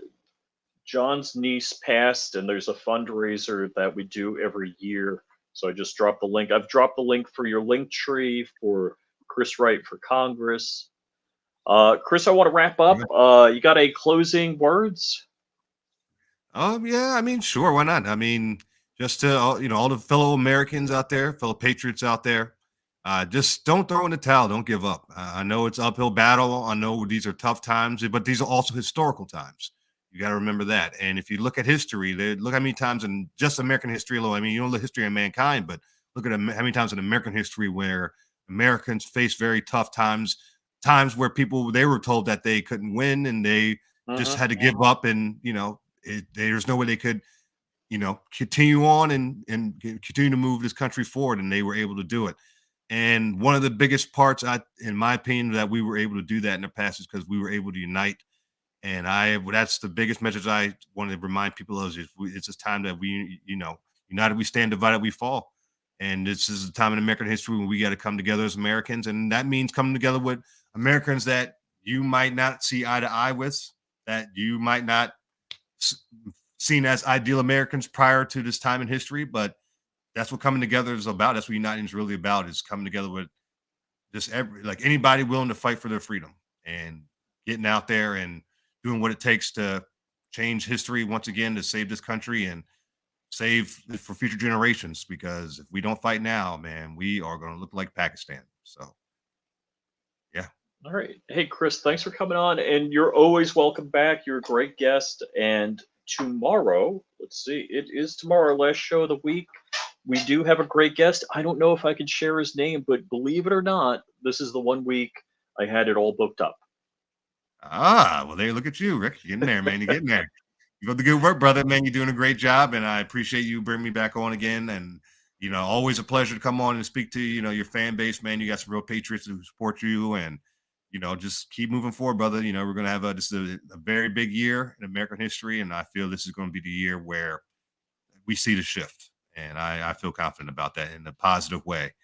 Speaker 1: John's niece passed, and there's a fundraiser that we do every year. So I just dropped the link. I've dropped the link for your link tree for Chris Wright for Congress. Chris, I want to wrap up. You got any closing words?
Speaker 2: Yeah, I mean, sure, why not? I mean, just to all the fellow Americans out there, fellow patriots out there, just don't throw in the towel. Don't give up. I know it's an uphill battle. I know these are tough times, but these are also historical times. You got to remember that. And if you look at history, look how many times in just American history alone. I mean, you know the history of mankind, but look at how many times in American history where Americans face very tough times where they were told that they couldn't win, and they just had to give up, and there's no way they could continue on and continue to move this country forward, and they were able to do it. And one of the biggest parts, in my opinion, that we were able to do that in the past is because we were able to unite. And that's the biggest message I want to remind people of, is it's this time that we, united we stand, divided we fall. And this is a time in American history when we got to come together as Americans. And that means coming together with Americans that you might not see eye to eye with, that you might not seen as ideal Americans prior to this time in history. But that's what coming together is about. That's what uniting is really about, is coming together with just anybody willing to fight for their freedom and getting out there and doing what it takes to change history once again, to save this country and save it for future generations. Because if we don't fight now, man, we are going to look like Pakistan. So, yeah.
Speaker 1: All right. Hey, Chris, thanks for coming on. And you're always welcome back. You're a great guest. And tomorrow, let's see, it is tomorrow, our last show of the week. We do have a great guest. I don't know if I can share his name, but believe it or not, this is the one week I had it all booked up.
Speaker 2: Well, there, look at you, Rick. You're getting there, man. You're getting there. You got the good work, brother, man. You're doing a great job, and I appreciate you bringing me back on again. And, always a pleasure to come on and speak to, your fan base, man. You got some real patriots who support you, and, just keep moving forward, brother. We're going to have this is a very big year in American history, and I feel this is going to be the year where we see the shift. And I feel confident about that in a positive way.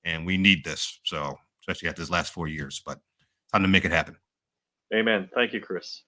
Speaker 2: And we need this. So, especially after this last 4 years, but time to make it happen.
Speaker 1: Amen. Thank you, Chris.